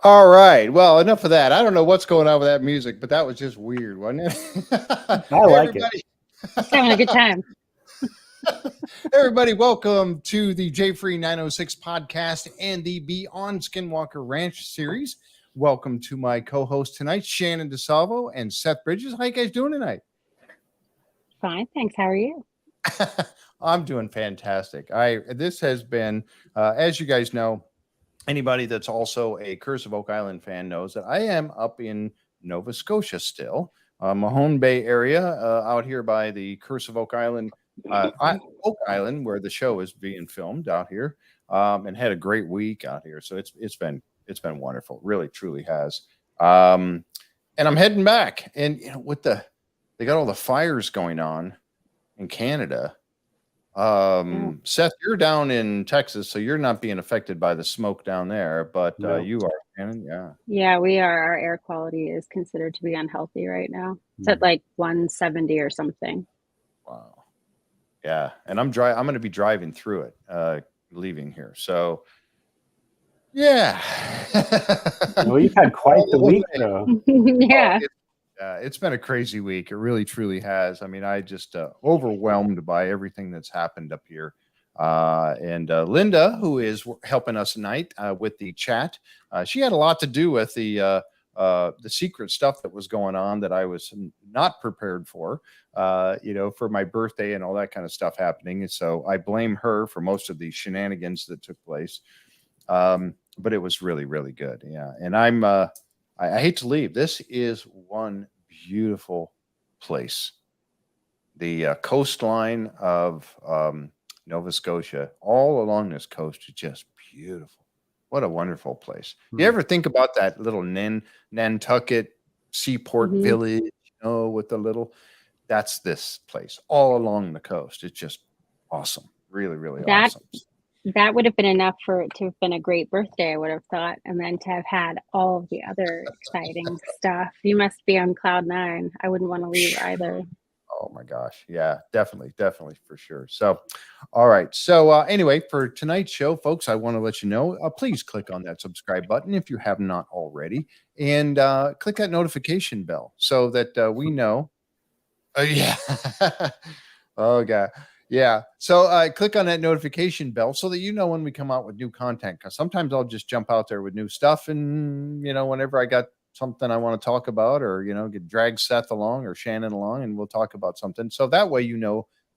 All right. Well, enough of that. I don't know what's going on with that music, but that was just weird, wasn't it? I Hey, like it. everybody. Just having a good time. Everybody, welcome to the JFree906 podcast and the Beyond Skinwalker Ranch series. Welcome to my co-host tonight, Shannon Desalvo and Seth Bridges. How you guys doing tonight? Fine, thanks. How are you? I'm doing fantastic. This has been, as you guys know, anybody that's also a Curse of Oak Island fan knows that I am up in Nova Scotia still, Mahone Bay area, out here by the Curse of Oak Island, Oak Island, where the show is being filmed out here, and had a great week out here. So it's been wonderful, really truly has. And I'm heading back, and they got all the fires going on in Canada. Seth, you're down in Texas, so you're not being affected by the smoke down there, but No. you are, Shannon. Yeah. Yeah, we are. Our air quality is considered to be unhealthy right now. It's at like 170 or something. Wow. Yeah, and I'm going to be driving through it, leaving here. So, yeah. Well, you've had quite the week, though. Yeah. It's been a crazy week. It really, truly has. I mean, I just overwhelmed by everything that's happened up here. And Linda, who is helping us tonight with the chat, she had a lot to do with the secret stuff that was going on that I was not prepared for, for my birthday and all that kind of stuff happening. And so I blame her for most of the shenanigans that took place. But it was really, really good. Yeah. And I hate to leave. This is one beautiful place. The coastline of Nova Scotia, all along this coast, is just beautiful. What a wonderful place. You ever think about that little Nantucket seaport village, with the little, that's this place all along the coast. It's just awesome. Really, really awesome. That would have been enough for it to have been a great birthday, I would have thought, and then to have had all of the other exciting stuff. You must be on cloud nine. I wouldn't want to leave either. Oh my gosh. Yeah, definitely, for sure. So, all right. So anyway, for tonight's show, folks, I want to let you know, please click on that subscribe button if you have not already, and click that notification bell so that we know. Yeah. Oh God. Yeah. So click on that notification bell so that you know when we come out with new content. Because sometimes I'll just jump out there with new stuff, and whenever I got something I want to talk about, or drag Seth along or Shannon along, and we'll talk about something. So that way,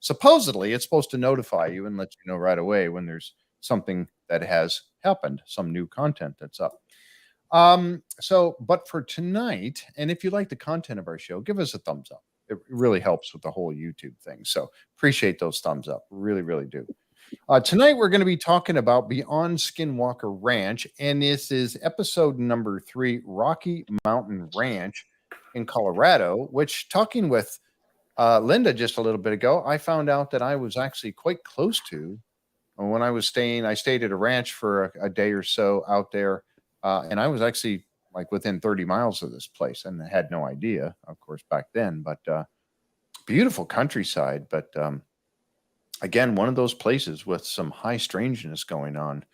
supposedly it's supposed to notify you and let you know right away when there's something that has happened, some new content that's up. But for tonight, and if you like the content of our show, give us a thumbs up. It really helps with the whole YouTube thing. So appreciate those thumbs up. Really, really do. Tonight, we're going to be talking about Beyond Skinwalker Ranch, and this is episode number 3, Rocky Mountain Ranch in Colorado, which, talking with Linda just a little bit ago, I found out that I was actually quite close to when I stayed at a ranch for a day or so out there, and I was actually like within 30 miles of this place, and I had no idea, of course, back then, but beautiful countryside. But again, one of those places with some high strangeness going on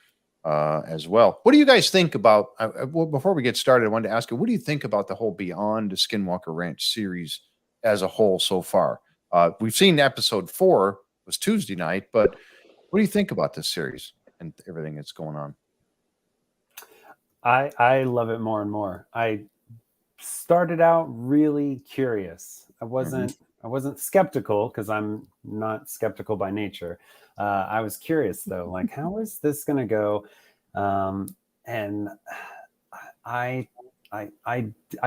as well. What do you guys think about, before we get started, I wanted to ask you, what do you think about the whole Beyond Skinwalker Ranch series as a whole so far? We've seen episode 4 was Tuesday night, but what do you think about this series and everything that's going on? I love it more and more. I started out really curious. I wasn't skeptical, because I'm not skeptical by nature. I was curious though, like, how is this going to go? And I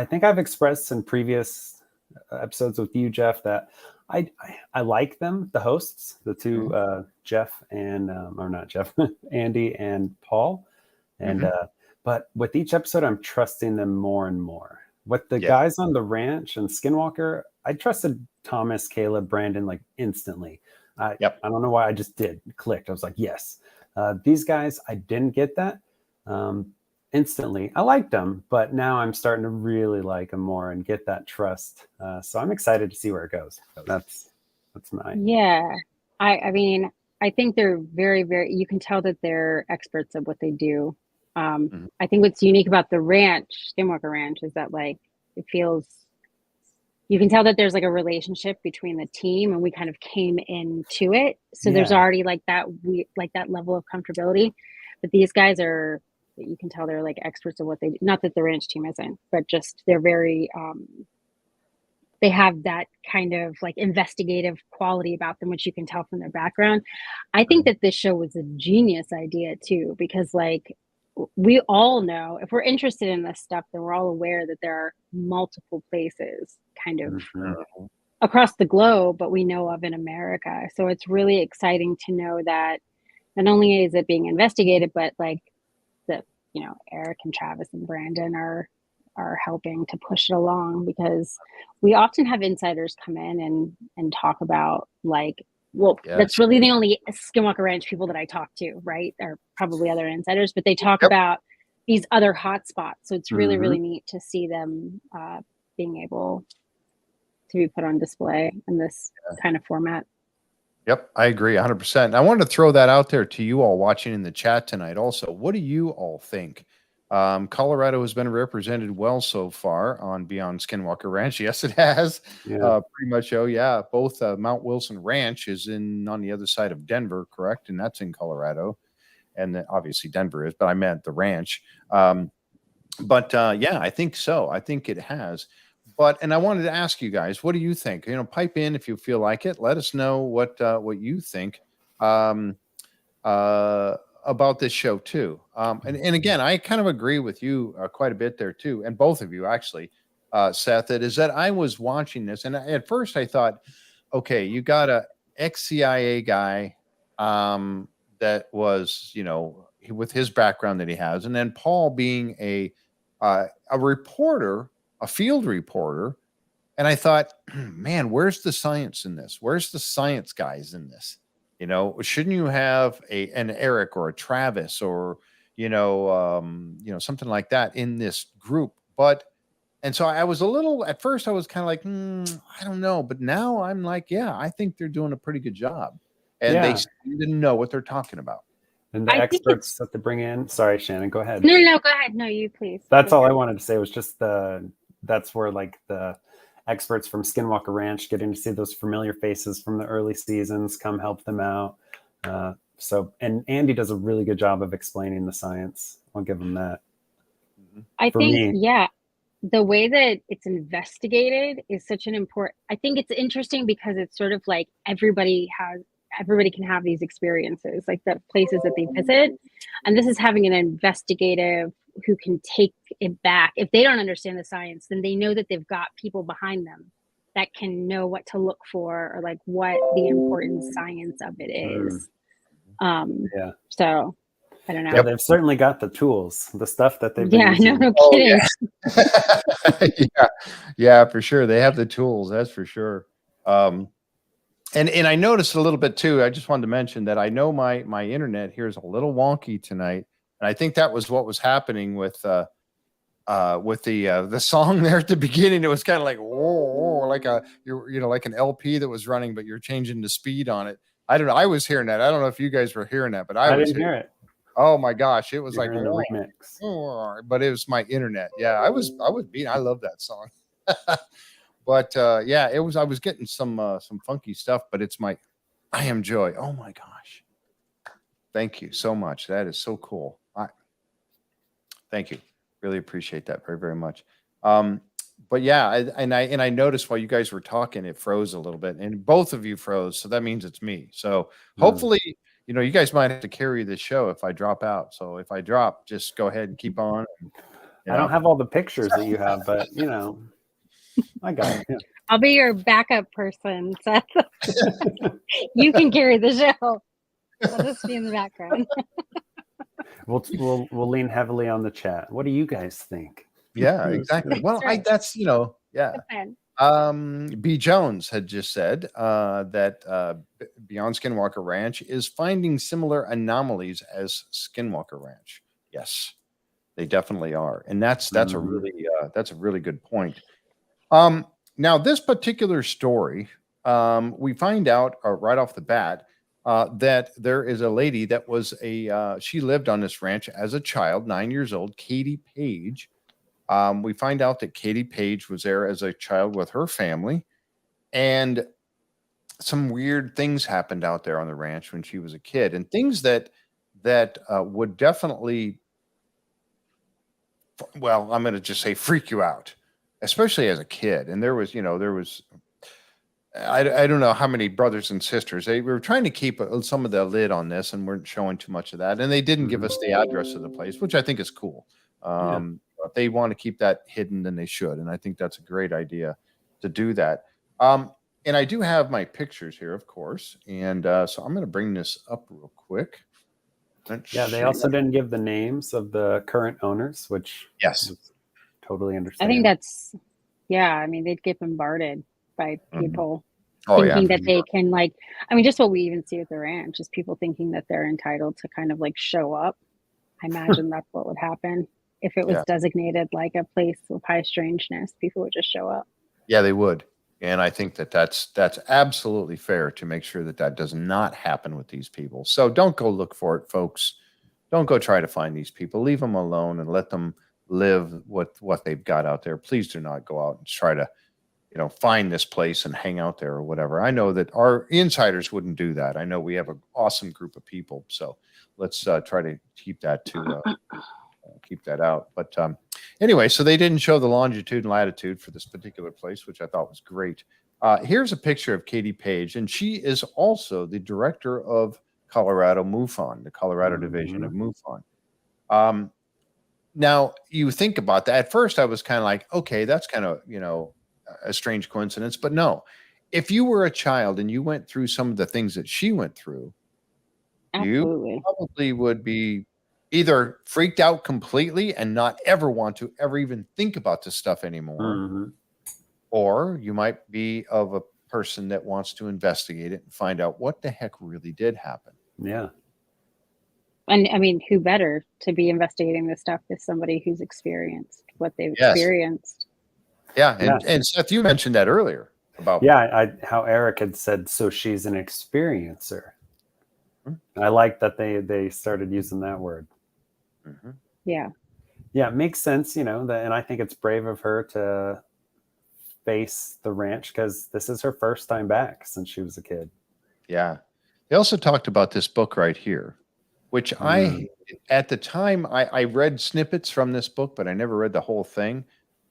think I've expressed in previous episodes with you, Jeff, that I like them, the hosts, the two, Jeff and or not Jeff, Andy and Paul, and but with each episode, I'm trusting them more and more. With the guys on the ranch and Skinwalker, I trusted Thomas, Caleb, Brandon like instantly. I don't know why, I just did. It clicked. I was like, yes. These guys, I didn't get that instantly. I liked them, but now I'm starting to really like them more and get that trust. So I'm excited to see where it goes. So that's my. Yeah. I mean, I think they're very, very, you can tell that they're experts at what they do. I think what's unique about the ranch, Skinwalker Ranch, is that like it feels, you can tell that there's like a relationship between the team, and we kind of came into it. So there's already like that level of comfortability. But these guys are, you can tell they're like experts of what they do. Not that the ranch team isn't, but just they're very they have that kind of like investigative quality about them, which you can tell from their background. I think that this show was a genius idea too, because like we all know if we're interested in this stuff, then we're all aware that there are multiple places kind of across the globe, but we know of in America. So it's really exciting to know that not only is it being investigated, but like the, you know, Eric and Travis and Brandon are helping to push it along, because we often have insiders come in and talk about like, well, that's really the only Skinwalker Ranch people that I talk to, right? Or probably other insiders, but they talk about these other hotspots. So it's really, really neat to see them being able to be put on display in this kind of format. Yep, I agree 100%. I wanted to throw that out there to you all watching in the chat tonight also. What do you all think? Colorado has been represented well so far on Beyond Skinwalker Ranch. Yes, it has. Pretty much. Oh, yeah. Both Mount Wilson Ranch is on the other side of Denver, correct? And that's in Colorado. And then obviously Denver is, but I meant the ranch. Yeah, I think so. I think it has. And I wanted to ask you guys, what do you think? You know, pipe in if you feel like it. Let us know what you think about this show too. And again, I kind of agree with you quite a bit there too, and both of you actually, Seth. It is that I was watching this, and at first I thought, okay, you got a ex-CIA guy that was, you know, with his background that he has, and then Paul being a reporter, a field reporter, and I thought, man, where's the science in this? Where's the science guys in this? You know, shouldn't you have an Eric or a Travis or something like that in this group? And so I was a little, at first I was kind of like, I don't know, but now I'm like, yeah, I think they're doing a pretty good job, and they seem to know what they're talking about. And the experts that they bring in. Sorry, Shannon, go ahead. No, go ahead. No, you please. That's all I wanted to say was just that's where like the experts from Skinwalker Ranch, getting to see those familiar faces from the early seasons, come help them out. And Andy does a really good job of explaining the science. I'll give him that. I think, the way that it's investigated is such an important, I think it's interesting because it's sort of like everybody can have these experiences, like the places that they visit. And this is having an investigative who can take it back. If they don't understand the science, then they know that they've got people behind them that can know what to look for, or like what the important science of it is. So I don't know. Yeah, they've certainly got the tools, the stuff that they've been using. No kidding. Yeah, for sure. They have the tools, that's for sure. And I noticed a little bit too. I just wanted to mention that I know my internet here is a little wonky tonight, and I think that was what was happening with the song there at the beginning. It was kind of like whoa, like like an LP that was running, but you're changing the speed on it. I don't know. I was hearing that. I don't know if you guys were hearing that, but I didn't hear it. Oh my gosh, it was like a remix. But it was my internet. Yeah, I was being. I love that song. But it was. I was getting some funky stuff, but I am Joy. Oh my gosh! Thank you so much. That is so cool. Thank you. Really appreciate that very, very much. But yeah, I noticed while you guys were talking, it froze a little bit, and both of you froze, so that means it's me. So hopefully, you guys might have to carry the show if I drop out. So if I drop, just go ahead and keep on. I don't have all the pictures that you have, but I got it. Yeah. I'll be your backup person, Seth. You can carry the show. I'll just be in the background. We'll lean heavily on the chat. What do you guys think? Yeah, exactly. Well, right. B. Jones had just said that Beyond Skinwalker Ranch is finding similar anomalies as Skinwalker Ranch. Yes, they definitely are, and that's a really good point. Now, this particular story, we find out right off the bat that there is a lady that was she lived on this ranch as a child, 9 years old, Katie Paige. We find out that Katie Paige was there as a child with her family, and some weird things happened out there on the ranch when she was a kid, and things that would definitely, well, I'm going to just say freak you out, especially as a kid. And there was, I don't know how many brothers and sisters. They were trying to keep some of the lid on this and weren't showing too much of that. And they didn't give us the address of the place, which I think is cool. If they want to keep that hidden, then they should. And I think that's a great idea to do that. And I do have my pictures here, of course. And so I'm going to bring this up real quick. They also didn't give the names of the current owners, which yes, totally understand. I think that's, I mean, they'd get bombarded by people thinking that they can, like, I mean, just what we even see at the ranch is people thinking that they're entitled to kind of like show up. I imagine that's what would happen if it was designated like a place with high strangeness. People would just show up. Yeah, they would. And I think that's absolutely fair to make sure that does not happen with these people. So don't go look for it, folks. Don't go try to find these people. Leave them alone and let them live what they've got out there. Please do not go out and try to, find this place and hang out there or whatever. I know that our insiders wouldn't do that. I know we have an awesome group of people. So let's try to keep that keep that out. But anyway, so they didn't show the longitude and latitude for this particular place, which I thought was great. Here's a picture of Katie Paige, and she is also the director of Colorado Mufon, the Colorado division of Mufon. Now, you think about that. At first, I was kind of like, okay, that's kind of, a strange coincidence. But no, if you were a child and you went through some of the things that she went through, you probably would be either freaked out completely and not ever want to ever even think about this stuff anymore, or you might be of a person that wants to investigate it and find out what the heck really did happen. Yeah. And I mean, who better to be investigating this stuff is somebody who's experienced what they've experienced. Yeah. And Seth, you mentioned that earlier about how Eric had said, so she's an experiencer. I like that they started using that word. Yeah, it makes sense, and I think it's brave of her to face the ranch because this is her first time back since she was a kid. Yeah. They also talked about this book right here, which at the time I read snippets from this book, but I never read the whole thing.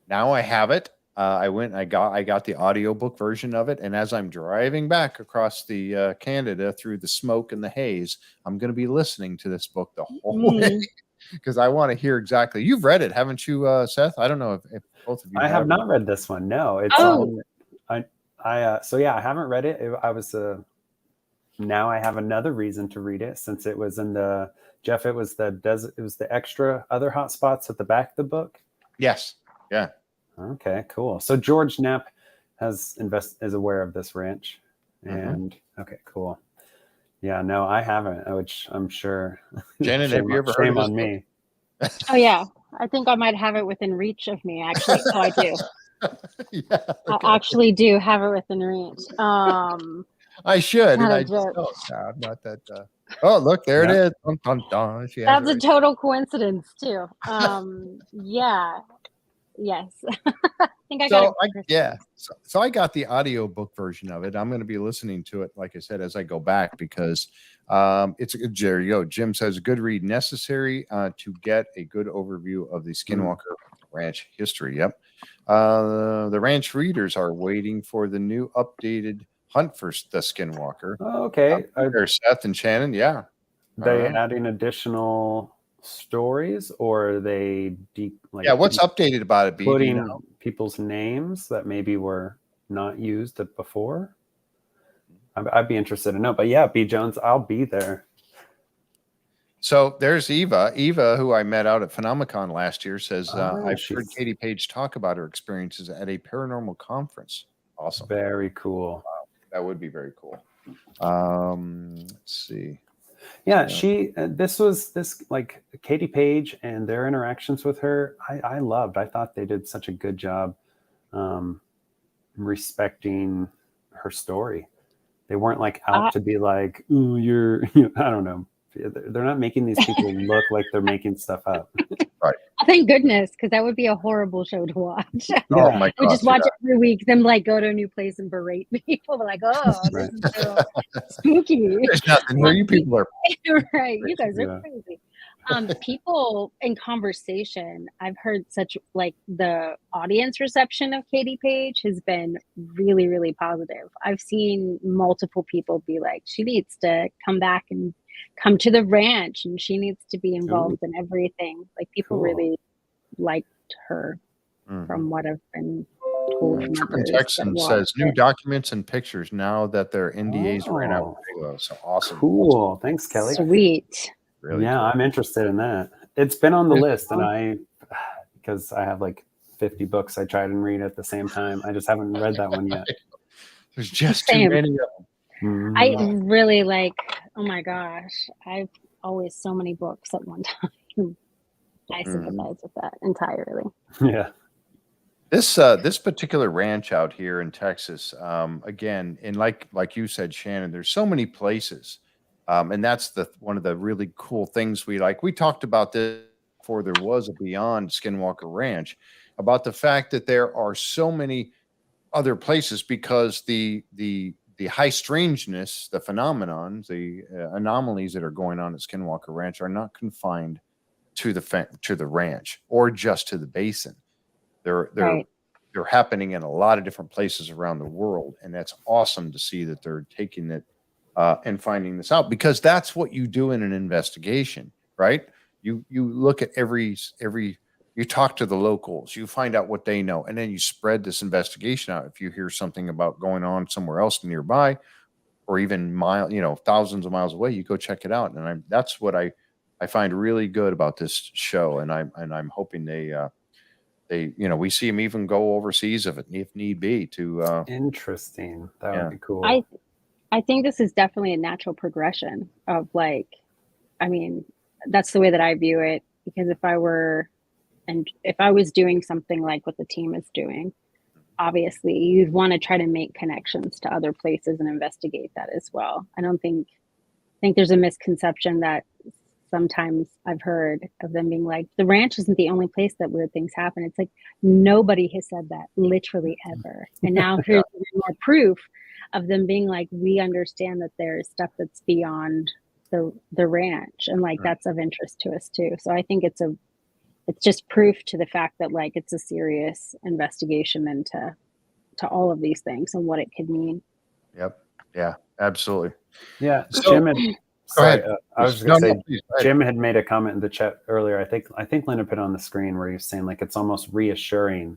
Now I have it. I got the audiobook version of it, and as I'm driving back across the Canada through the smoke and the haze, I'm going to be listening to this book the whole way because I want to hear exactly. You've read it, haven't you, Seth? I don't know if both of you. I have not read this one. No, it's I haven't read it. I was now I have another reason to read it since it was in the Jeff. It was the extra other hot spots at the back of the book. Yes. Yeah. Okay, cool. So George Knapp is aware of this ranch, and okay, cool. Yeah, no, I haven't, which I'm sure. Shannon, have you ever heard of this on me? Oh yeah, I think I might have it within reach of me actually. So I do. I actually do have it within reach. I should. Not And a joke. I'm not that. Oh, look, there it is. Dun, dun, dun. That's a total coincidence too. Yeah. Yes. I think I got it. So I got the audiobook version of it. I'm going to be listening to it, like I said, as I go back because it's there you go. Jim says a good read necessary to get a good overview of the Skinwalker Ranch history. Yep. The ranch readers are waiting for the new updated hunt for the Skinwalker. Oh, okay. There's Seth and Shannon. Yeah. They adding additional stories, or are they what's updated about it? Putting people's names that maybe were not used before. I'd be interested to know. But yeah, B. Jones, I'll be there. So there's Eva, who I met out at Phenomicon last year, says I've heard Katie Paige talk about her experiences at a paranormal conference. Awesome. Very cool. Wow. That would be very cool. Let's see. Yeah, this like Katie Paige and their interactions with her, I loved. I thought they did such a good job respecting her story, They weren't like out to be like, ooh, you're, I don't know. They're not making these people look like they're making stuff up. Right. Thank goodness, because that would be a horrible show to watch. Oh my We gosh, just watch it every week, them like go to a new place and berate people. We're like, oh, this is so spooky. There's nothing here. You people are right. You guys are crazy. People in conversation, I've heard such like the audience reception of Katie Paige has been really, really positive. I've seen multiple people be like, she needs to come back and come to the ranch and she needs to be involved in everything. Like people really liked her from what I've been told. Trippin' Texan says new documents and pictures now that their NDAs ran out. So awesome. Cool. Thanks, Kelly. Sweet. Really cool. I'm interested in that. It's been on the list, and because I have like 50 books I try and read at the same time. I just haven't read that one yet. There's just too many of them. I really like, oh my gosh, I've always so many books at one time. I sympathize with that entirely. Yeah. This particular ranch out here in Texas, again, and like you said, Shannon, there's so many places. And that's one of the really cool things we like. We talked about this before there was a Beyond Skinwalker Ranch, about the fact that there are so many other places because the high strangeness, the phenomenon, the anomalies that are going on at Skinwalker Ranch are not confined to the ranch or just to the basin. They're happening in a lot of different places around the world, and that's awesome to see that they're taking it and finding this out, because that's what you do in an investigation, right? You look at every you talk to the locals, you find out what they know, and then you spread this investigation out. If you hear something about going on somewhere else nearby, or even thousands of miles away, you go check it out. And that's what I find really good about this show, and I'm hoping they we see them even go overseas if need be to. Interesting. That would be cool. I think this is definitely a natural progression of that's the way that I view it, because if I was doing something like what the team is doing, obviously you'd want to try to make connections to other places and investigate that as well. I think there's a misconception that sometimes I've heard of them being like, the ranch isn't the only place that weird things happen. It's like, nobody has said that literally ever. And now here's more proof of them being like, we understand that there's stuff that's beyond the ranch, and that's of interest to us too. So I think it's just proof to the fact that it's a serious investigation into all of these things and what it could mean. Yep. Yeah, absolutely. Yeah. So, Jim I was just gonna say, please, Jim had made a comment in the chat earlier. I think Linda put on the screen where he was saying it's almost reassuring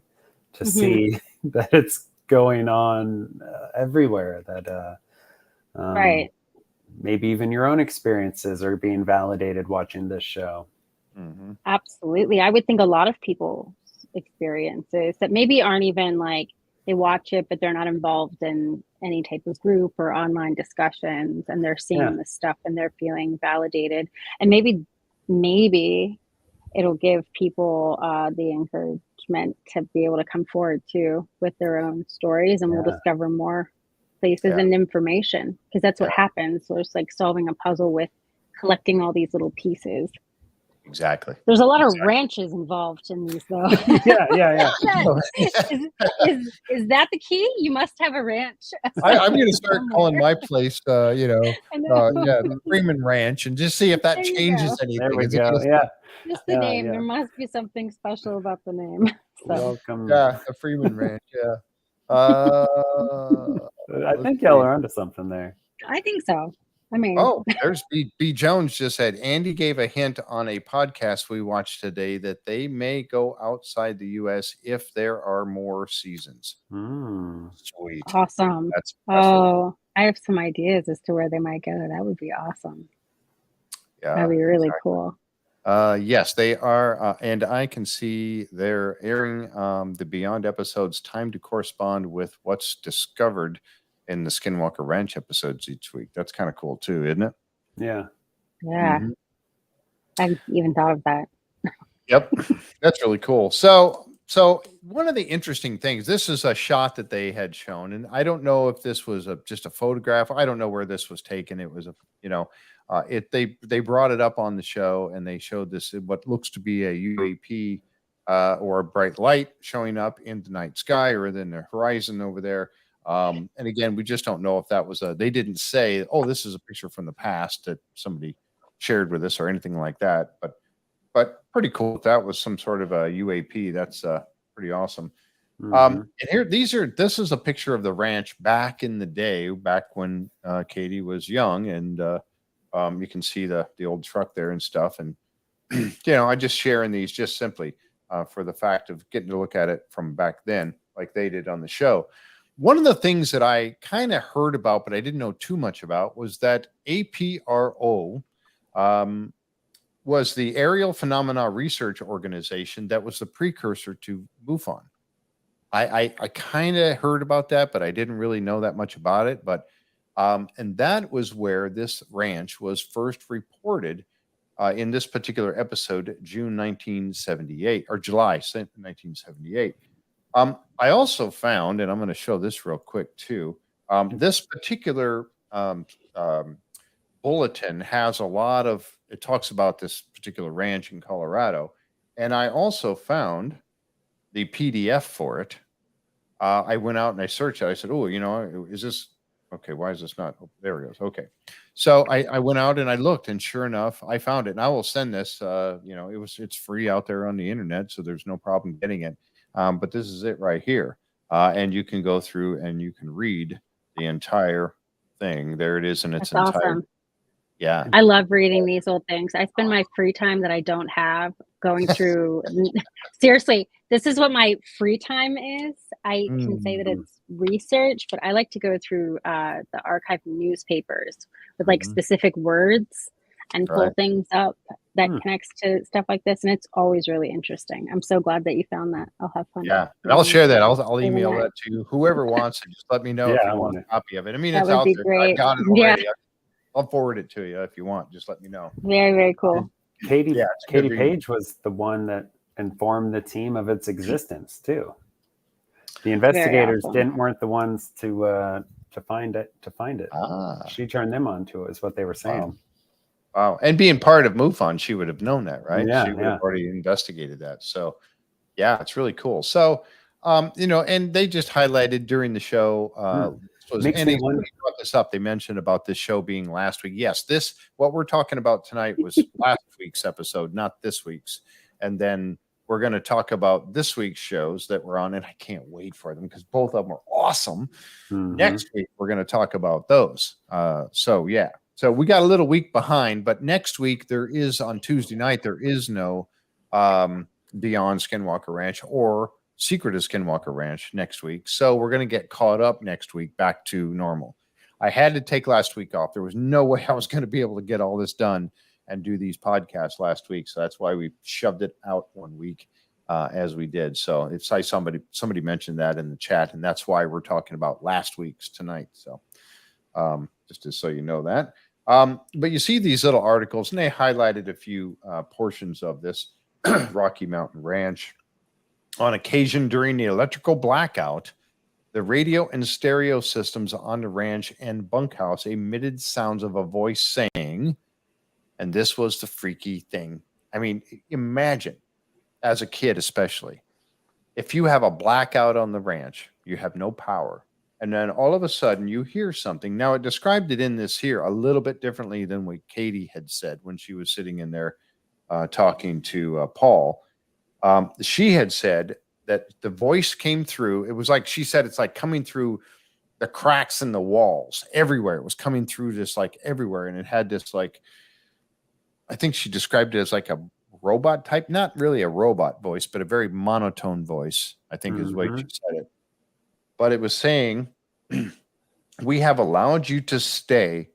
to see that it's going on everywhere, that right, maybe even your own experiences are being validated watching this show. Absolutely. I would think a lot of people's experiences that maybe aren't even they watch it, but they're not involved in any type of group or online discussions, and they're seeing this stuff and they're feeling validated, and maybe it'll give people the encouragement to be able to come forward too with their own stories, and we'll discover more places and information, because that's what happens. So it's like solving a puzzle with collecting all these little pieces. Exactly. There's a lot of ranches involved in these, though. Yeah. Is that the key? You must have a ranch. I'm going to start calling my place, the Freeman Ranch, and just see if that changes anything. There we go. Just the name. There must be something special about the name. So. Welcome. Yeah, the Freeman Ranch. Yeah. I think y'all are onto something there. I think so. There's B. Jones just said, Andy gave a hint on a podcast we watched today that they may go outside the U.S. if there are more seasons. Sweet. Awesome. That's I have some ideas as to where they might go. That would be awesome. Yeah, that'd be really cool. Yes, they are. And I can see they're airing the Beyond episodes time to correspond with what's discovered in the Skinwalker Ranch episodes each week. That's kind of cool too, isn't it? Yeah. I even thought of that. Yep. That's really cool. So So one of the interesting things, this is a shot that they had shown, and I don't know if this was just a photograph. I don't know where this was taken. It was they brought it up on the show, and they showed this what looks to be a UAP or a bright light showing up in the night sky or in the horizon over there. And again, we just don't know if that was they didn't say, oh, this is a picture from the past that somebody shared with us or anything like that. But pretty cool. If that was some sort of a UAP. That's pretty awesome. And here, this is a picture of the ranch back in the day, back when Katie was young, and you can see the old truck there and stuff. And I just sharing these just simply for the fact of getting to look at it from back then, like they did on the show. One of the things that I kind of heard about, but I didn't know too much about, was that APRO was the Aerial Phenomena Research Organization that was the precursor to Mufon. I kind of heard about that, but I didn't really know that much about it. But and that was where this ranch was first reported in this particular episode, June 1978 or July 1978. I also found, and I'm going to show this real quick too. This particular bulletin has a lot of, it talks about this particular ranch in Colorado. And I also found the PDF for it. I went out and I searched it. I said, oh, is this, okay, why is this not, oh, there it goes. Okay. So I went out and I looked, and sure enough, I found it. And I will send this, it's free out there on the internet, so there's no problem getting it. But this is it right here. And you can go through and you can read the entire thing. There it is in its That's entire. awesome. Yeah. I love reading these old things. I spend my free time that I don't have going through. Seriously, this is what my free time is. I can say that it's research, but I like to go through the archive newspapers with like specific words and pull things up that connects to stuff like this. And it's always really interesting. I'm so glad that you found that. I'll have fun. Yeah. And I'll share that. I'll email that to whoever wants it. Just let me know if you want a copy of it. I mean, it's out there. I've got it already. Yeah. I'll forward it to you if you want. Just let me know. Very, very cool. Katie Paige was the one that informed the team of its existence too. The investigators weren't the ones to find it. She turned them on to it, is what they were saying. Wow. And being part of MUFON, she would have known that, right? Yeah, she would have already investigated that. So yeah, it's really cool. So and they just highlighted during the show and they brought this up. They mentioned about this show being last week. Yes, what we're talking about tonight was last week's episode, not this week's. And then we're going to talk about this week's shows that we're on, and I can't wait for them because both of them are awesome. Next week, we're going to talk about those. So we got a little week behind, but next week on Tuesday night, there is no Beyond Skinwalker Ranch or Secret of Skinwalker Ranch next week. So we're going to get caught up next week back to normal. I had to take last week off. There was no way I was going to be able to get all this done and do these podcasts last week. So that's why we shoved it out 1 week as we did. So it's like somebody mentioned that in the chat, and that's why we're talking about last week's tonight. So just so you know that. But you see these little articles, and they highlighted a few portions of this Rocky Mountain Ranch. On occasion during the electrical blackout, the radio and stereo systems on the ranch and bunkhouse emitted sounds of a voice saying, and this was the freaky thing. I mean, imagine, as a kid especially, if you have a blackout on the ranch, you have no power, and then all of a sudden you hear something. Now, it described it in this here a little bit differently than what Katie had said when she was sitting in there talking to Paul. She had said that the voice came through. It was like, she said, it's like coming through the cracks in the walls everywhere. It was coming through just like everywhere. And it had this, like, I think she described it as like a robot type, not really a robot voice, but a very monotone voice, I think is the way she said it. But it was saying, we have allowed you to stay.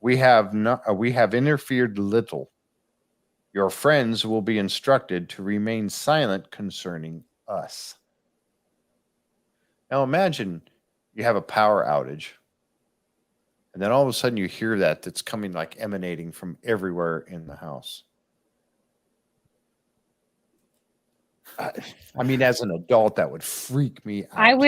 We have interfered little. Your friends will be instructed to remain silent concerning us. Now imagine you have a power outage, and then all of a sudden you hear that's coming, like emanating from everywhere in the house. I mean, as an adult, that would freak me out.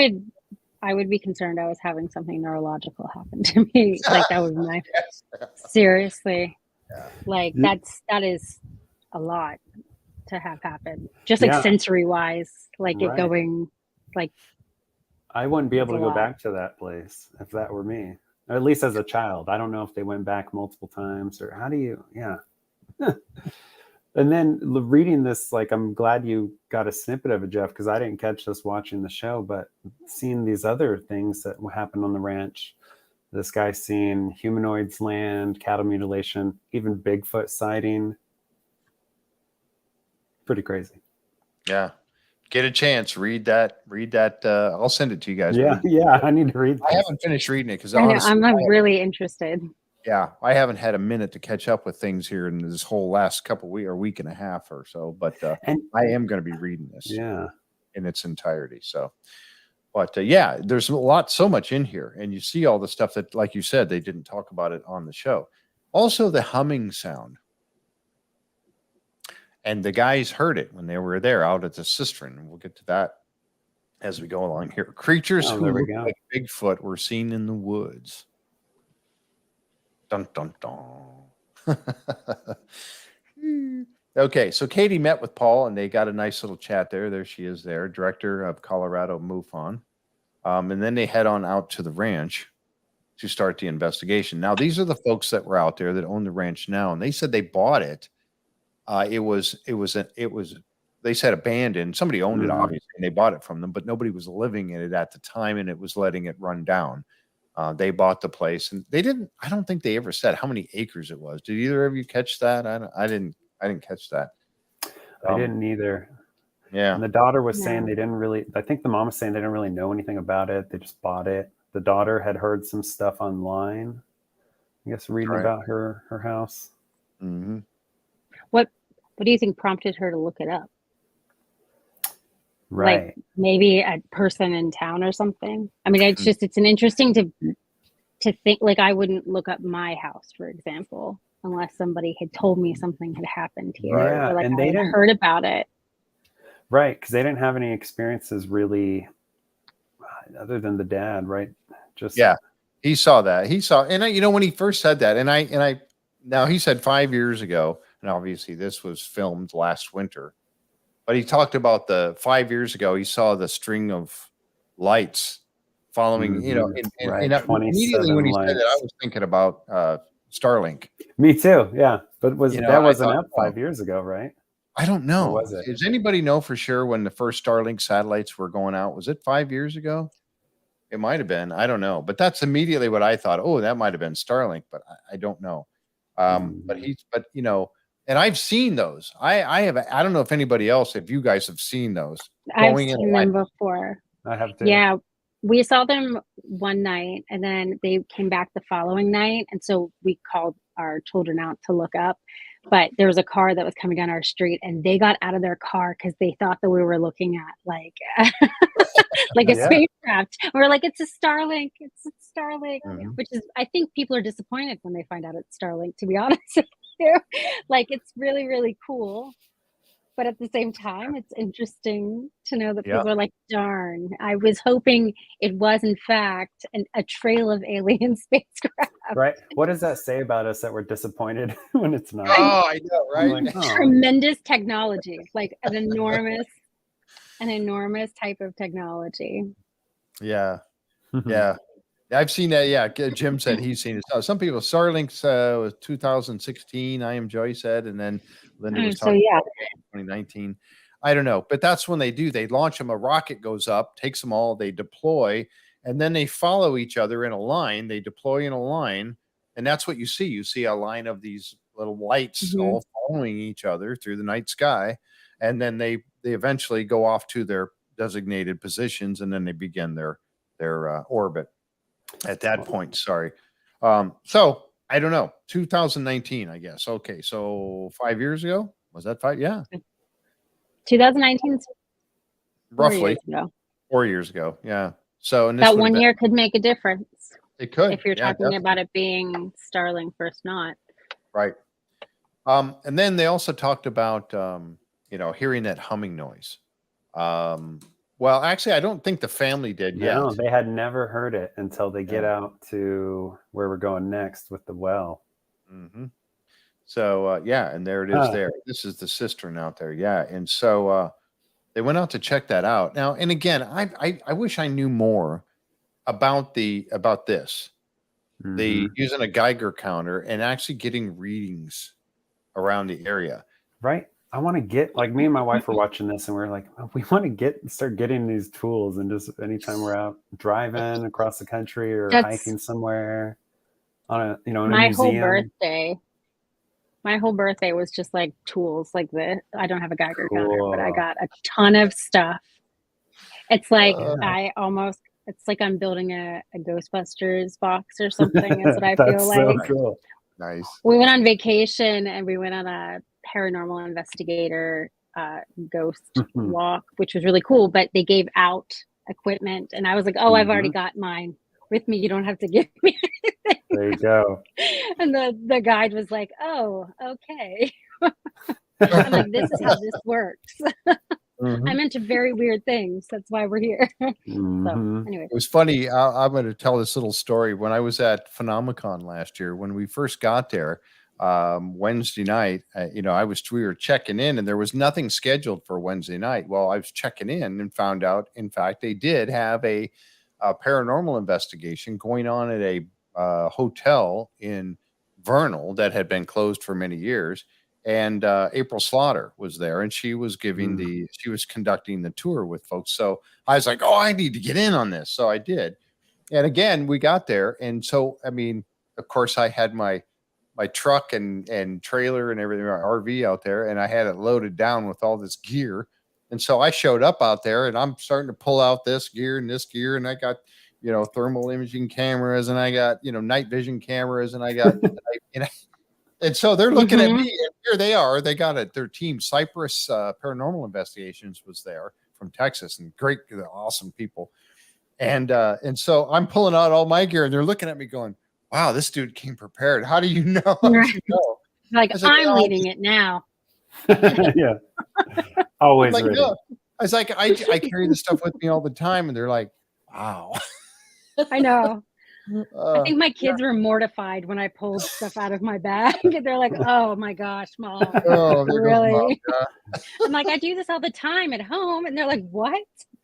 I would be concerned I was having something neurological happen to me. Like that would be my Yes. seriously. Yeah. Like that is a lot to have happen. Just like Yeah. sensory wise, like it Right. going like I wouldn't be able to That's a go lot. back to that place if that were me, or at least as a child. I don't know if they went back multiple times or how do you, yeah. And then reading this, like, I'm glad you got a snippet of it, Jeff, because I didn't catch this watching the show, but seeing these other things that happened on the ranch, this guy seeing humanoids land, cattle mutilation, even Bigfoot sighting. Pretty crazy. Yeah. Get a chance. Read that. I'll send it to you guys. Yeah. Yeah. I need to read this. I haven't finished reading it because I know honestly, I'm really interested. yeah, I haven't had a minute to catch up with things here in this whole last week and a half or so. But And I am going to be reading this yeah. in its entirety. So, but yeah, there's so much in here, and you see all the stuff that, like you said, they didn't talk about it on the show. Also, the humming sound, and the guys heard it when they were there out at the cistern. And we'll get to that as we go along here. Creatures Oh, who there we look go. like Bigfoot were seen in the woods. Dun, dun, dun. Okay, so Katie met with Paul, and they got a nice little chat there. There she is there, director of Colorado Mufon. And then they head on out to the ranch to start the investigation. Now, these are the folks that were out there that own the ranch now, and they said they bought it. They said abandoned. Somebody owned it, obviously, and they bought it from them, but nobody was living in it at the time, and it was letting it run down. They bought the place, and I don't think they ever said how many acres it was. Did either of you catch that? I didn't catch that. I didn't either. Yeah. And the daughter was saying I think the mom was saying they didn't really know anything about it. They just bought it. The daughter had heard some stuff online, I guess, reading about her house. Mm-hmm. What do you think prompted her to look it up? Right. Like maybe a person in town or something. I mean, it's an interesting to think. Like I wouldn't look up my house, for example, unless somebody had told me something had happened here, or like and I had heard about it. Right, because they didn't have any experiences really, other than the dad, right? Just he saw that. And when he first said that, and now he said 5 years ago, and obviously this was filmed last winter. But he talked about the 5 years ago, he saw the string of lights following, and immediately when he said that, I was thinking about Starlink. Me too, yeah. But that wasn't up 5 years ago, right? I don't know. Or was it? Does anybody know for sure when the first Starlink satellites were going out? Was it 5 years ago? It might have been. I don't know. But that's immediately what I thought. Oh, that might have been Starlink, but I don't know. And I've seen those. I don't know if anybody else, if you guys have seen those. I've seen them before. I have too. Yeah, we saw them one night, and then they came back the following night, and so we called our children out to look up. But there was a car that was coming down our street, and they got out of their car because they thought that we were looking at like a spacecraft. We're like, it's a Starlink. It's a Starlink, which is, I think people are disappointed when they find out it's Starlink, to be honest with you. Like, it's really, really cool. But at the same time, it's interesting to know that people are like, darn, I was hoping it was, in fact, a trail of alien spacecraft. Right. What does that say about us that we're disappointed when it's not? Oh, I know, right? Like, tremendous technology, like an enormous type of technology. Yeah. Yeah. I've seen that. Yeah. Jim said he's seen it. Some people, Starlink's was 2016, I Am Joy said, and then Linda was talking about 2019. I don't know, but that's when they do. They launch them. A rocket goes up, takes them all, they deploy, and then they follow each other in a line. They deploy in a line, and that's what you see. You see a line of these little lights all following each other through the night sky, and then they eventually go off to their designated positions, and then they begin their orbit at that point. Sorry. So I don't know. 2019, I guess. Okay, so 5 years ago. Was that 5? Yeah. 2019, roughly 4 years ago. Yeah. So and that 1 year could make a difference. It could, if you're talking about it being Starlink versus not. Right. And then they also talked about hearing that humming noise. Well, actually, I don't think the family did yet. No, they had never heard it until they get out to where we're going next with the well. Mm-hmm. So, yeah, and there it is there. This is the cistern out there. Yeah. And so they went out to check that out. Now, and again, I wish I knew more about this. The using a Geiger counter and actually getting readings around the area. Right. I want to get, like, me and my wife were watching this and we're like, oh, we want to start getting these tools, and just anytime we're out driving across the country or hiking somewhere on a, in a museum. My whole birthday was just like tools like this. I don't have a Geiger counter, but I got a ton of stuff. It's like it's like I'm building a Ghostbusters box or something. That's what I feel like. So cool. Nice. We went on vacation and we went on a paranormal investigator ghost walk, which was really cool, but they gave out equipment and I was like, oh, I've already got mine with me. You don't have to give me anything. There you go. And the guide was like, oh, okay. I'm like, this is how this works. I'm into very weird things. That's why we're here. So anyway. It was funny. I'm going to tell this little story. When I was at Phenomicon last year, when we first got there, Wednesday night, we were checking in and there was nothing scheduled for Wednesday night. Well, I was checking in and found out, in fact, they did have a paranormal investigation going on at a hotel in Vernal that had been closed for many years. And April Slaughter was there, and she was she was conducting the tour with folks. So I was like, oh, I need to get in on this. So I did. And again, we got there. And so, I mean, of course, I had my truck and trailer and everything, my RV out there, and I had it loaded down with all this gear. And so I showed up out there, and I'm starting to pull out this gear, and I got, thermal imaging cameras, and I got, night vision cameras, and I got, and so they're looking at me, and here they are. They got their team, Cypress Paranormal Investigations was there from Texas, and awesome people. And so I'm pulling out all my gear, and they're looking at me going, wow, this dude came prepared. How do you know? Right. Like, I'm leading it now. Yeah. Always like, ready. no. I was like, I carry this stuff with me all the time. And they're like, wow. I know. I think my kids were mortified when I pulled stuff out of my bag. They're like, oh my gosh, Mom. Oh, really? Mom, I'm like, I do this all the time at home. And they're like, what?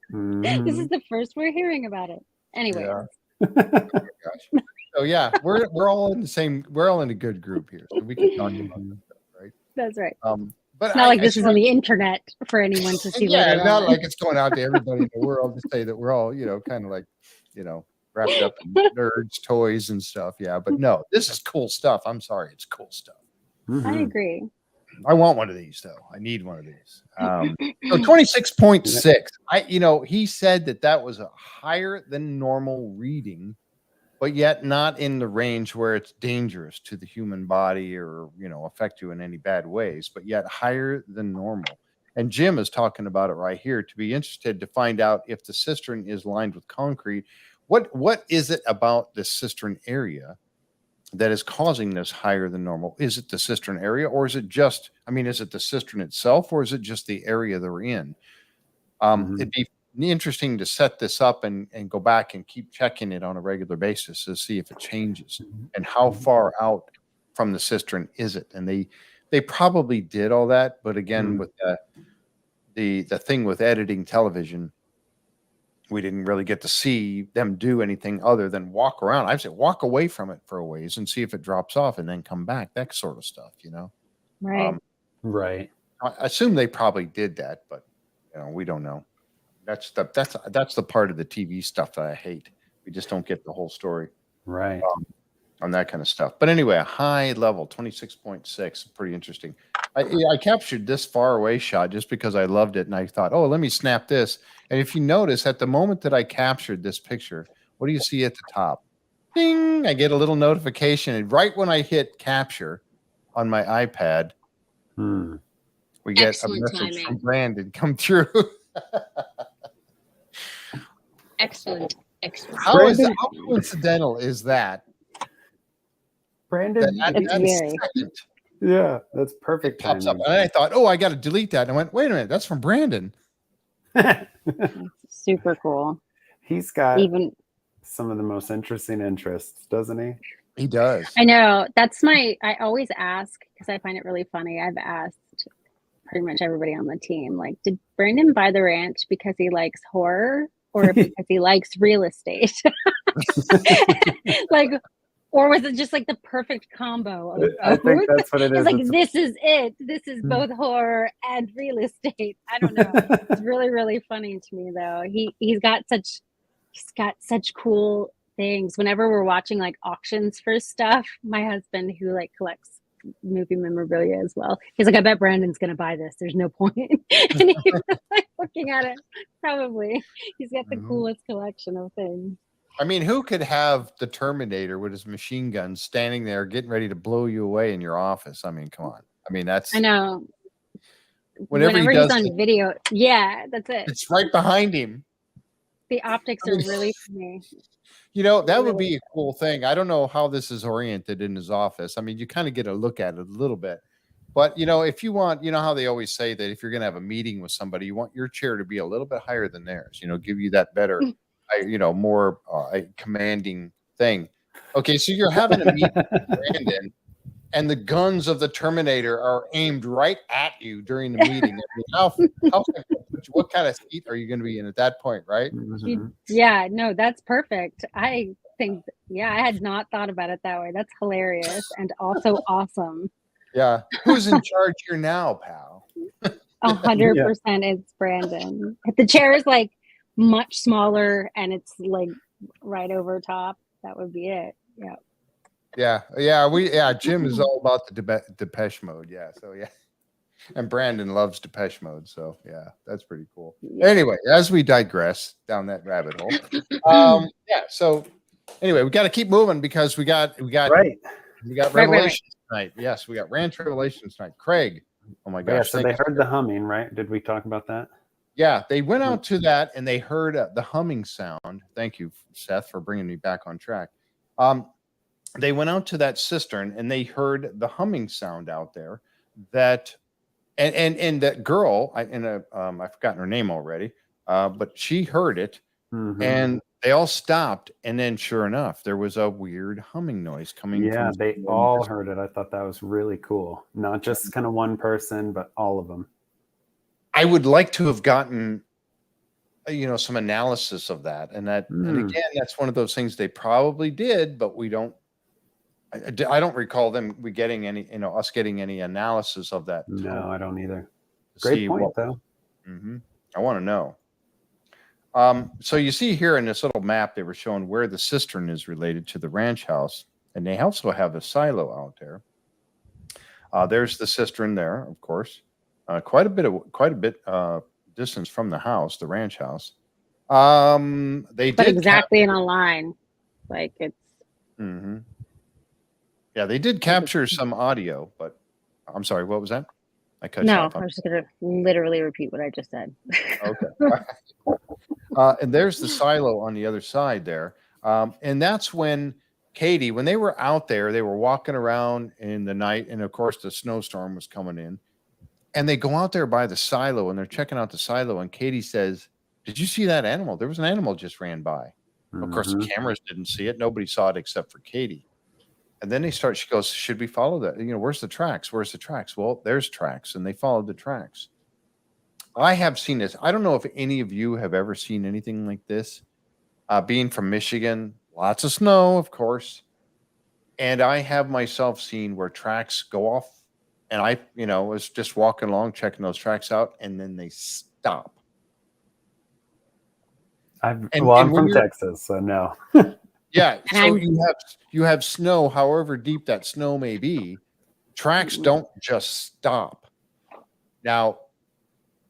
This is the first we're hearing about it. Anyway. Yeah. Oh my gosh. So yeah, we're all in the same, we're all in a good group here. So we can talk about that stuff, right? That's right. But it's not like this is on the internet for anyone to see. Yeah, not like it's going out to everybody in the world to say that we're all, kind of like, wrapped up in nerds, toys, and stuff. Yeah, but no, this is cool stuff. I'm sorry, it's cool stuff. I agree. I want one of these though. I need one of these. So 26.6. He said that was a higher than normal reading, but yet not in the range where it's dangerous to the human body or, affect you in any bad ways, but yet higher than normal. And Jim is talking about it right here. To be interested to find out if the cistern is lined with concrete, what is it about this cistern area that is causing this higher than normal? Is it the cistern area, or is it just, is it the cistern itself, or is it just the area they're in? It'd be interesting to set this up and go back and keep checking it on a regular basis to see if it changes and how far out from the cistern is it. And they probably did all that, but again, with the thing with editing television, we didn't really get to see them do anything other than walk around. I say walk away from it for a ways and see if it drops off and then come back, that sort of stuff, Right. Right. I assume they probably did that, but we don't know. That's the part of the TV stuff that I hate. We just don't get the whole story. Right. On that kind of stuff. But anyway, a high level, 26.6, pretty interesting. I captured this far away shot just because I loved it. And I thought, oh, let me snap this. And if you notice, at the moment that I captured this picture, what do you see at the top? Ding! I get a little notification. And right when I hit capture on my iPad, we get Excellent a message timing from Brandon come through. Excellent. How coincidental is that? Brandon, yeah, that's perfect. Pops up, and I thought, oh, I got to delete that. And I went, wait a minute, that's from Brandon. It's super cool. He's got Even some of the most interesting interests, doesn't he? He does. I know I always ask because I find it really funny. I've asked pretty much everybody on the team, like, did Brandon buy the ranch because he likes horror or because he likes real estate? Like, or was it just like the perfect combo of I think both? that's what it It's is. like, this is it. This is both horror and real estate. I don't know. It's really, really funny to me though. He's got such cool things. Whenever we're watching like auctions for stuff, my husband, who like collects movie memorabilia as well, he's like, I bet Brandon's gonna buy this. There's no point. And he's like looking at it. Probably. He's got the coolest collection of things. I mean, who could have the Terminator with his machine gun standing there getting ready to blow you away in your office? I mean, come on. I mean, that's I know. whenever he he's does on video, yeah, that's it. it's right behind him. The optics are really funny. You know, that would be a cool thing. I don't know how this is oriented in his office. I mean, you kind of get a look at it a little bit. But, you know, if you want, you know how they always say that if you're going to have a meeting with somebody, you want your chair to be a little bit higher than theirs, you know, give you that better, you know, more commanding thing. Okay, so you're having a meeting with Brandon, and the guns of the Terminator are aimed right at you during the meeting. I mean, what kind of seat are you going to be in at that point, right? Yeah, no, that's perfect. I think, yeah, I had not thought about it that way. That's hilarious and also awesome. Yeah. Who's in charge here now, pal? 100% it's Brandon. The chair is like much smaller and it's like right over top. That would be it. Yeah. Jim is all about the Depeche Mode. Yeah. So yeah. And Brandon loves Depeche Mode. So yeah, that's pretty cool. Yeah. Anyway, as we digress down that rabbit hole. So anyway, we got to keep moving because we got revelations tonight. Yes, we got ranch revelations tonight. Craig. Oh my gosh. Yeah, so they heard the humming, right? Did we talk about that? Yeah, they went out to that and they heard the humming sound. Thank you, Seth, for bringing me back on track. They went out to that cistern and they heard the humming sound out there. That and that girl, I've forgotten her name already, but she heard it, and they all stopped. And then, sure enough, there was a weird humming noise coming. Yeah, they all heard it. I thought that was really cool. Not just kind of one person, but all of them. I would like to have gotten, some analysis of that, and again, that's one of those things they probably did, but we don't. I don't recall us getting any analysis of that. No, I don't either. Great point, though. I want to know. So you see here in this little map, they were showing where the cistern is related to the ranch house, and they also have a silo out there. There's the cistern there, of course. Quite a bit distance from the house, the ranch house. But exactly in a line, like it's. Yeah, they did capture some audio, but I'm sorry, what was that? I cut you off. I was just going to literally repeat what I just said. Okay. And there's the silo on the other side there. And that's when Katie, when they were out there, they were walking around in the night. And of course, the snowstorm was coming in. And they go out there by the silo and they're checking out the silo. And Katie says, "Did you see that animal? There was an animal just ran by." Of course, the cameras didn't see it. Nobody saw it except for Katie. And then she goes, "Should we follow that? Where's the tracks? Where's the tracks?" Well, there's tracks, and they followed the tracks. I have seen this. I don't know if any of you have ever seen anything like this. Being from Michigan, lots of snow, of course. And I have myself seen where tracks go off, and I, was just walking along, checking those tracks out, and then they stop. I'm from Texas, so no. Yeah, so you have snow, however deep that snow may be. Tracks don't just stop. Now,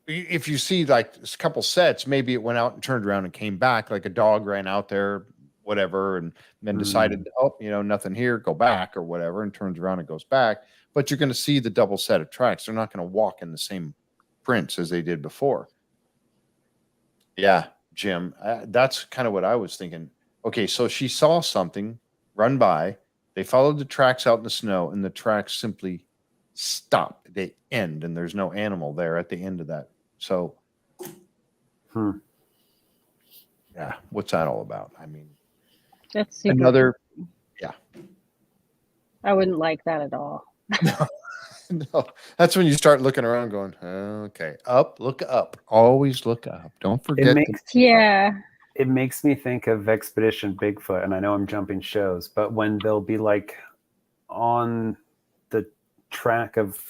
if you see like a couple sets, maybe it went out and turned around and came back, like a dog ran out there, whatever, and then decided, nothing here, go back or whatever, and turns around and goes back. But you're going to see the double set of tracks. They're not going to walk in the same prints as they did before. Yeah, Jim, that's kind of what I was thinking. Okay, so she saw something run by. They followed the tracks out in the snow, and the tracks simply stop. They end, and there's no animal there at the end of that. So Yeah, what's that all about? I mean, That's super. another, yeah. I wouldn't like that at all. No, that's when you start looking around going, okay, look up. Always look up. Don't forget. It makes me think of Expedition Bigfoot, and I know I'm jumping shows, but when they'll be like on the track of,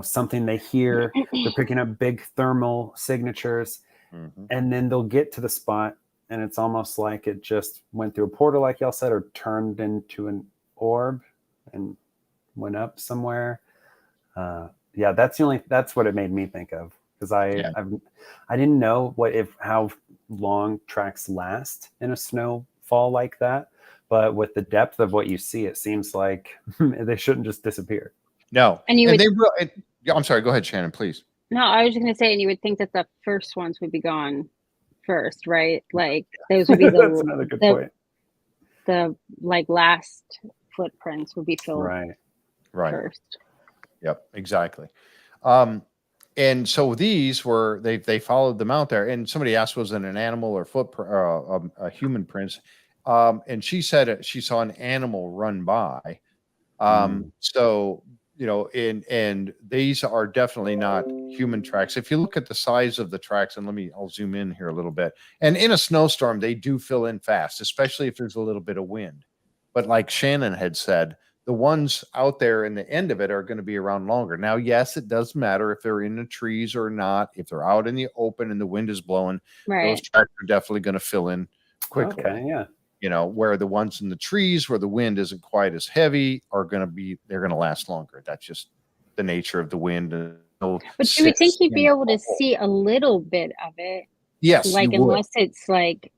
something they hear, they're picking up big thermal signatures, and then they'll get to the spot, and it's almost like it just went through a portal, like y'all said, or turned into an orb and went up somewhere. That's what it made me think of, because I didn't know how long tracks last in a snowfall like that, but with the depth of what you see, it seems like they shouldn't just disappear. No, I'm sorry. Go ahead, Shannon, please. No, I was just going to say, and you would think that the first ones would be gone first, right? Like those would be That's another good point. The last footprints would be filled right first. Yep, exactly. And so these were they followed them out there, and somebody asked, was it an animal or footprint, a human prints? And she said she saw an animal run by. So and these are definitely not human tracks. If you look at the size of the tracks, and I'll zoom in here a little bit. And in a snowstorm, they do fill in fast, especially if there's a little bit of wind. But like Shannon had said, the ones out there in the end of it are going to be around longer. Now, yes, it does matter if they're in the trees or not. If they're out in the open and the wind is blowing, those tracks are definitely going to fill in quickly. Okay, yeah. Where the ones in the trees where the wind isn't quite as heavy they're going to last longer. That's just the nature of the wind. But you would think you'd be able to see a little bit of it. Yes, unless it's like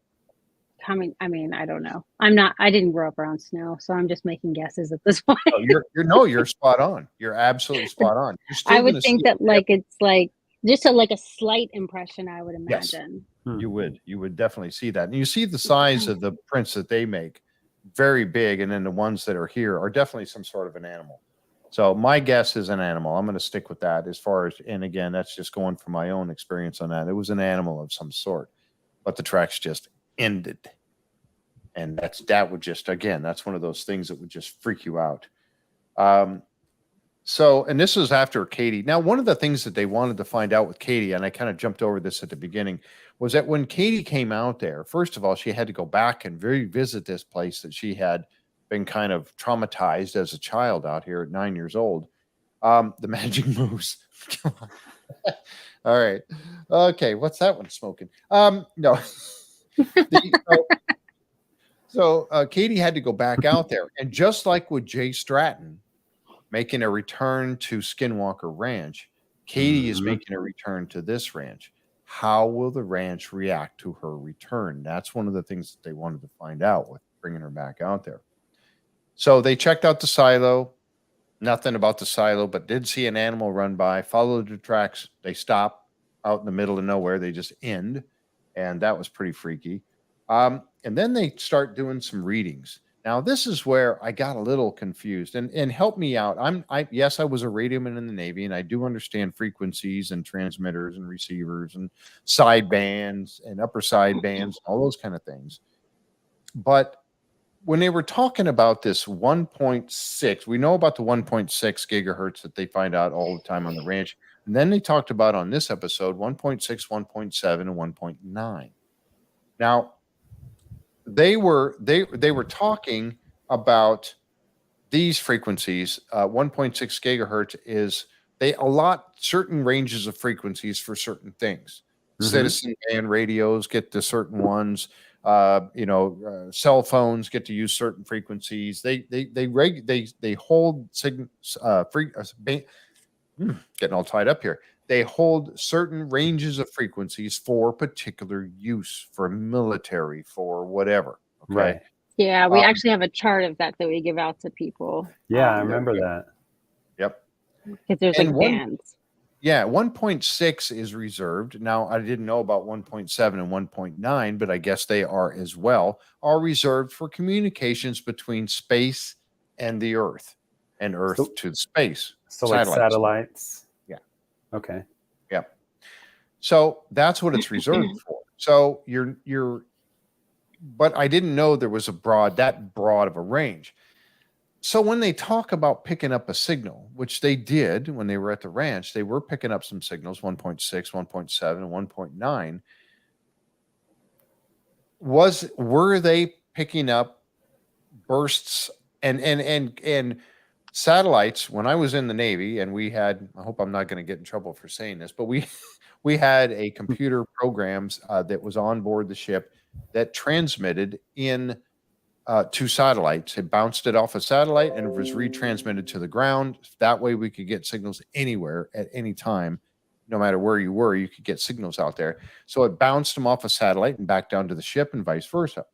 coming. I mean, I don't know. I didn't grow up around snow, so I'm just making guesses at this point. You're spot on. You're absolutely spot on. I would think that it's like just a slight impression, I would imagine. Yes, you would definitely see that. And you see the size of the prints that they make, very big, and then the ones that are here are definitely some sort of an animal. So my guess is an animal. I'm going to stick with that and again, that's just going from my own experience on that. It was an animal of some sort, but the tracks just ended. And that's one of those things that would just freak you out. And this was after Katie. Now, one of the things that they wanted to find out with Katie, and I kind of jumped over this at the beginning, was that when Katie came out there, first of all, she had to go back and revisit this place that she had been kind of traumatized as a child out here at 9 years old. The Magic Moose. All right. Okay. What's that one smoking? No. So Katie had to go back out there. And just like with Jay Stratton making a return to Skinwalker Ranch, Katie is making a return to this ranch. How will the ranch react to her return? That's one of the things that they wanted to find out with bringing her back out there. So they checked out the silo. Nothing about the silo, but did see an animal run by, followed the tracks. They stop out in the middle of nowhere. They just end. And that was pretty freaky. And then they start doing some readings. Now, this is where I got a little confused, and help me out. Yes, I was a radioman in the Navy, and I do understand frequencies and transmitters and receivers and sidebands and upper sidebands, all those kind of things. But when they were talking about this 1.6, we know about the 1.6 gigahertz that they find out all the time on the ranch. And then they talked about on this episode 1.6, 1.7, and 1.9. Now, they were talking about these frequencies. 1.6 gigahertz is they allot certain ranges of frequencies for certain things. Citizen band radios get to certain ones. Cell phones get to use certain frequencies. They hold getting all tied up here. They hold certain ranges of frequencies for particular use, for military, for whatever. Okay? Right. Yeah, we actually have a chart of that we give out to people. Yeah, I remember that. Yep. Because there's bands. Yeah, 1.6 is reserved. Now, I didn't know about 1.7 and 1.9, but I guess they are as well, are reserved for communications between space and the Earth, and Earth to space. So like satellites? Yeah. Okay. Yeah. So that's what it's reserved for. So but I didn't know there was that broad of a range. So when they talk about picking up a signal, which they did when they were at the ranch, they were picking up some signals, 1.6, 1.7, and 1.9. Were they picking up bursts and satellites? When I was in the Navy, and I hope I'm not going to get in trouble for saying this, but we had a computer programs that was on board the ship that transmitted in to satellites. It bounced it off a satellite and it was retransmitted to the ground. That way we could get signals anywhere at any time. No matter where you were, you could get signals out there. So it bounced them off a satellite and back down to the ship and vice versa.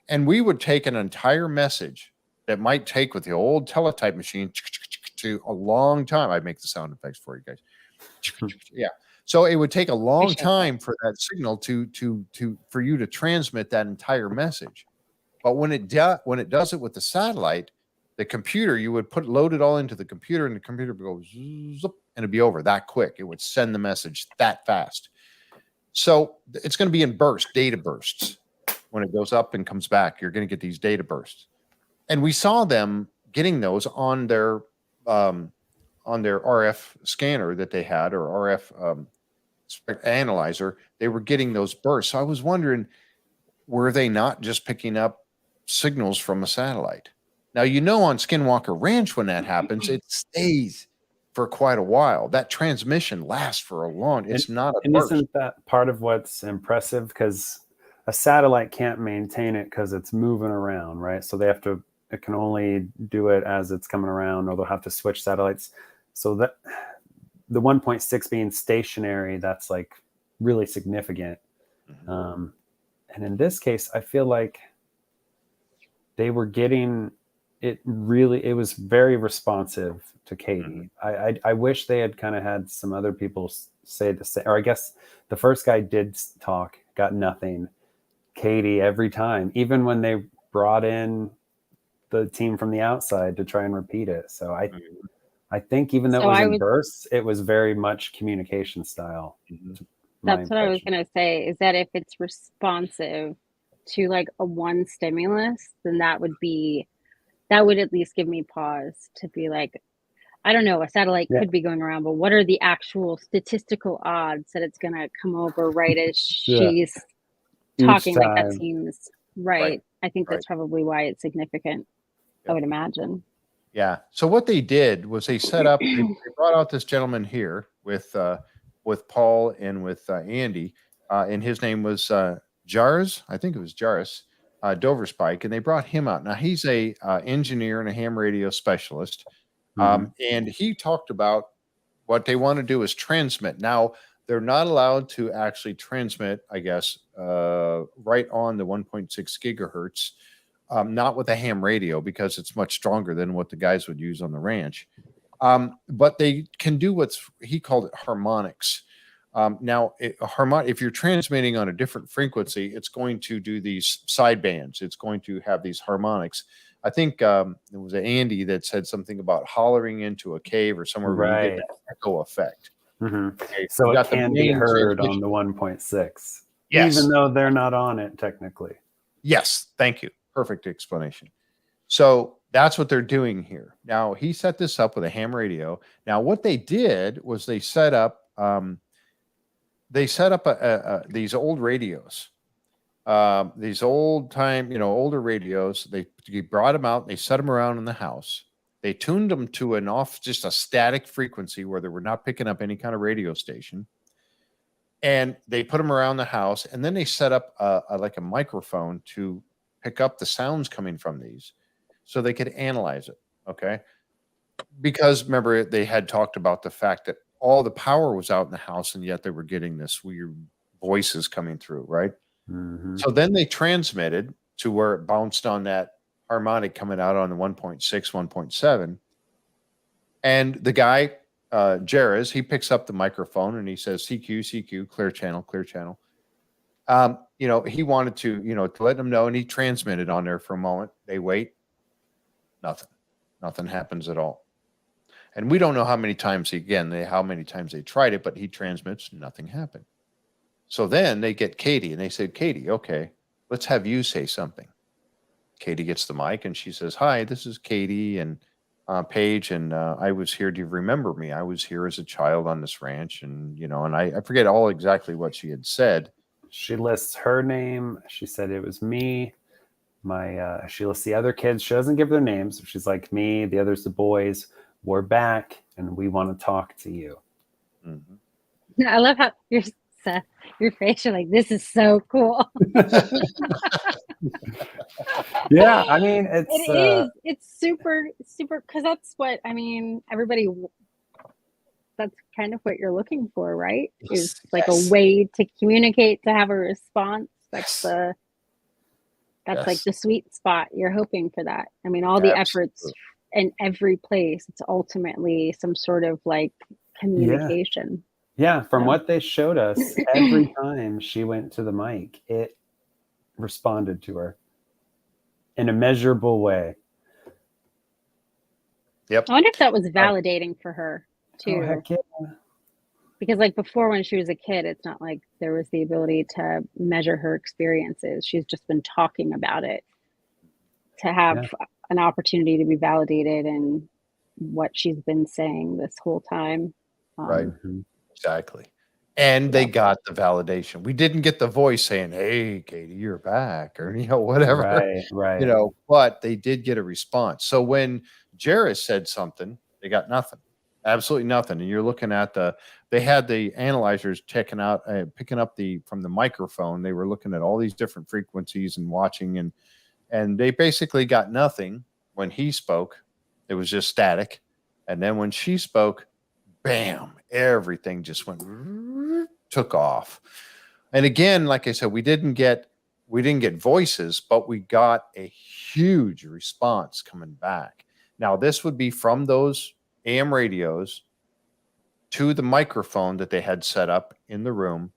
And we would take an entire message that might take with the old teletype machine to a long time. I'd make the sound effects for you guys. Yeah. So it would take a long time for that signal for you to transmit that entire message. But when it does it with the satellite, the computer, you would load it all into the computer, and the computer would go zip, and it'd be over that quick. It would send the message that fast. So it's going to be in data bursts. When it goes up and comes back, you're going to get these data bursts. And we saw them getting those on their RF scanner that they had, or RF analyzer. They were getting those bursts. So I was wondering, were they not just picking up signals from a satellite? Now, on Skinwalker Ranch, when that happens, it stays for quite a while. That transmission lasts for a long. It's not a burst. Isn't that part of what's impressive? Because a satellite can't maintain it because it's moving around, right? So it can only do it as it's coming around, or they'll have to switch satellites. So that the 1.6 being stationary, that's like really significant. Mm-hmm. And in this case, I feel like they were getting it was very responsive to Katie. Mm-hmm. I wish they had kind of had some other people say the same, or I guess the first guy did talk, got nothing. Katie every time, even when they brought in the team from the outside to try and repeat it. So I think even though it was in bursts, it was very much communication style. Mm-hmm. That's what I was going to say, is that if it's responsive to like a one stimulus, then that would at least give me pause to be like, I don't know, a satellite could be going around, but what are the actual statistical odds that it's going to come over right as she's talking? Like, that seems right. I think that's probably why it's significant. I would imagine. Yeah. So what they did was they set up, they brought out this gentleman here with Paul and with Andy, and his name was Jairus. I think it was Jairus, Dover Spike, and they brought him out. Now he's a engineer and a ham radio specialist, and he talked about what they want to do is transmit. Now they're not allowed to actually transmit, I guess, right on the 1.6 gigahertz. Not with a ham radio, because it's much stronger than what the guys would use on the ranch. But they can do he called it harmonics. Now, if you're transmitting on a different frequency, it's going to do these sidebands. It's going to have these harmonics. I think it was Andy that said something about hollering into a cave or somewhere where you get that echo effect. Mm-hmm. Okay, so it can be heard on the 1.6, even though they're not on it technically. Yes, thank you. Perfect explanation. So that's what they're doing here. Now, he set this up with a ham radio. Now, what they did was they set up these old radios, these old time, older radios. They brought them out. They set them around in the house. They tuned them to just a static frequency where they were not picking up any kind of radio station. And they put them around the house. And then they set up like a microphone to pick up the sounds coming from these so they could analyze it. Okay. Because remember, they had talked about the fact that all the power was out in the house, and yet they were getting this weird voices coming through. Right. Mm-hmm. So then they transmitted to where it bounced on that harmonic coming out on the 1.6, 1.7. And the guy, Jairus, he picks up the microphone and he says, CQ, clear channel, clear channel. He wanted to let them know, and he transmitted on there for a moment. They wait. Nothing happens at all. And we don't know how many times they tried it, but he transmits, nothing happened. So then they get Katie and they said, Katie, okay, let's have you say something. Katie gets the mic and she says, hi, this is Katie and Paige. And I was here. Do you remember me? I was here as a child on this ranch. And, you know, and I forget all exactly what she had said. She lists her name. She said it was me. She lists the other kids. She doesn't give their names. She's like, me, the others, the boys, we're back and we want to talk to you. Mm-hmm. I love how your face, you're like, this is so cool. Yeah, I mean, it's super, because that's what, I mean, that's kind of what you're looking for, right? Is like a way to communicate, to have a response. That's like the sweet spot. You're hoping for that. I mean, all the efforts in every place, it's ultimately some sort of like communication. Yeah, from what they showed us, every time she went to the mic, it responded to her in a measurable way. Yep. I wonder if that was validating for her too. Oh, heck yeah. Because like before, when she was a kid, it's not like there was the ability to measure her experiences. She's just been talking about it. To have an opportunity to be validated in what she's been saying this whole time. Right. Exactly. And they got the validation. We didn't get the voice saying, hey, Katie, you're back, or, you know, whatever. Right. You know, but they did get a response. So when Jairus said something, they got nothing. Absolutely nothing. And you're looking at they had the analyzers picking up from the microphone. They were looking at all these different frequencies and watching, and they basically got nothing when he spoke. It was just static. And then when she spoke, bam, everything just took off. And again, like I said, we didn't get voices, but we got a huge response coming back. Now, this would be from those AM radios to the microphone that they had set up in the room.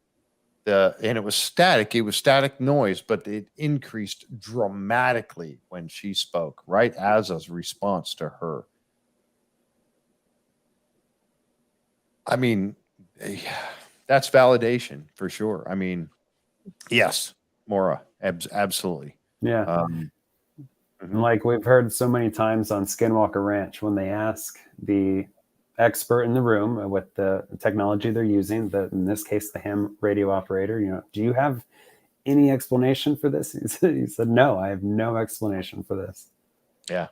And it was static. It was static noise, but it increased dramatically when she spoke, right as a response to her. I mean, that's validation for sure. I mean, yes, Maura, absolutely. Yeah. Like we've heard so many times on Skinwalker Ranch, when they ask the expert in the room with the technology they're using, in this case, the ham radio operator, you know, do you have any explanation for this? He said, no, I have no explanation for this. Yeah.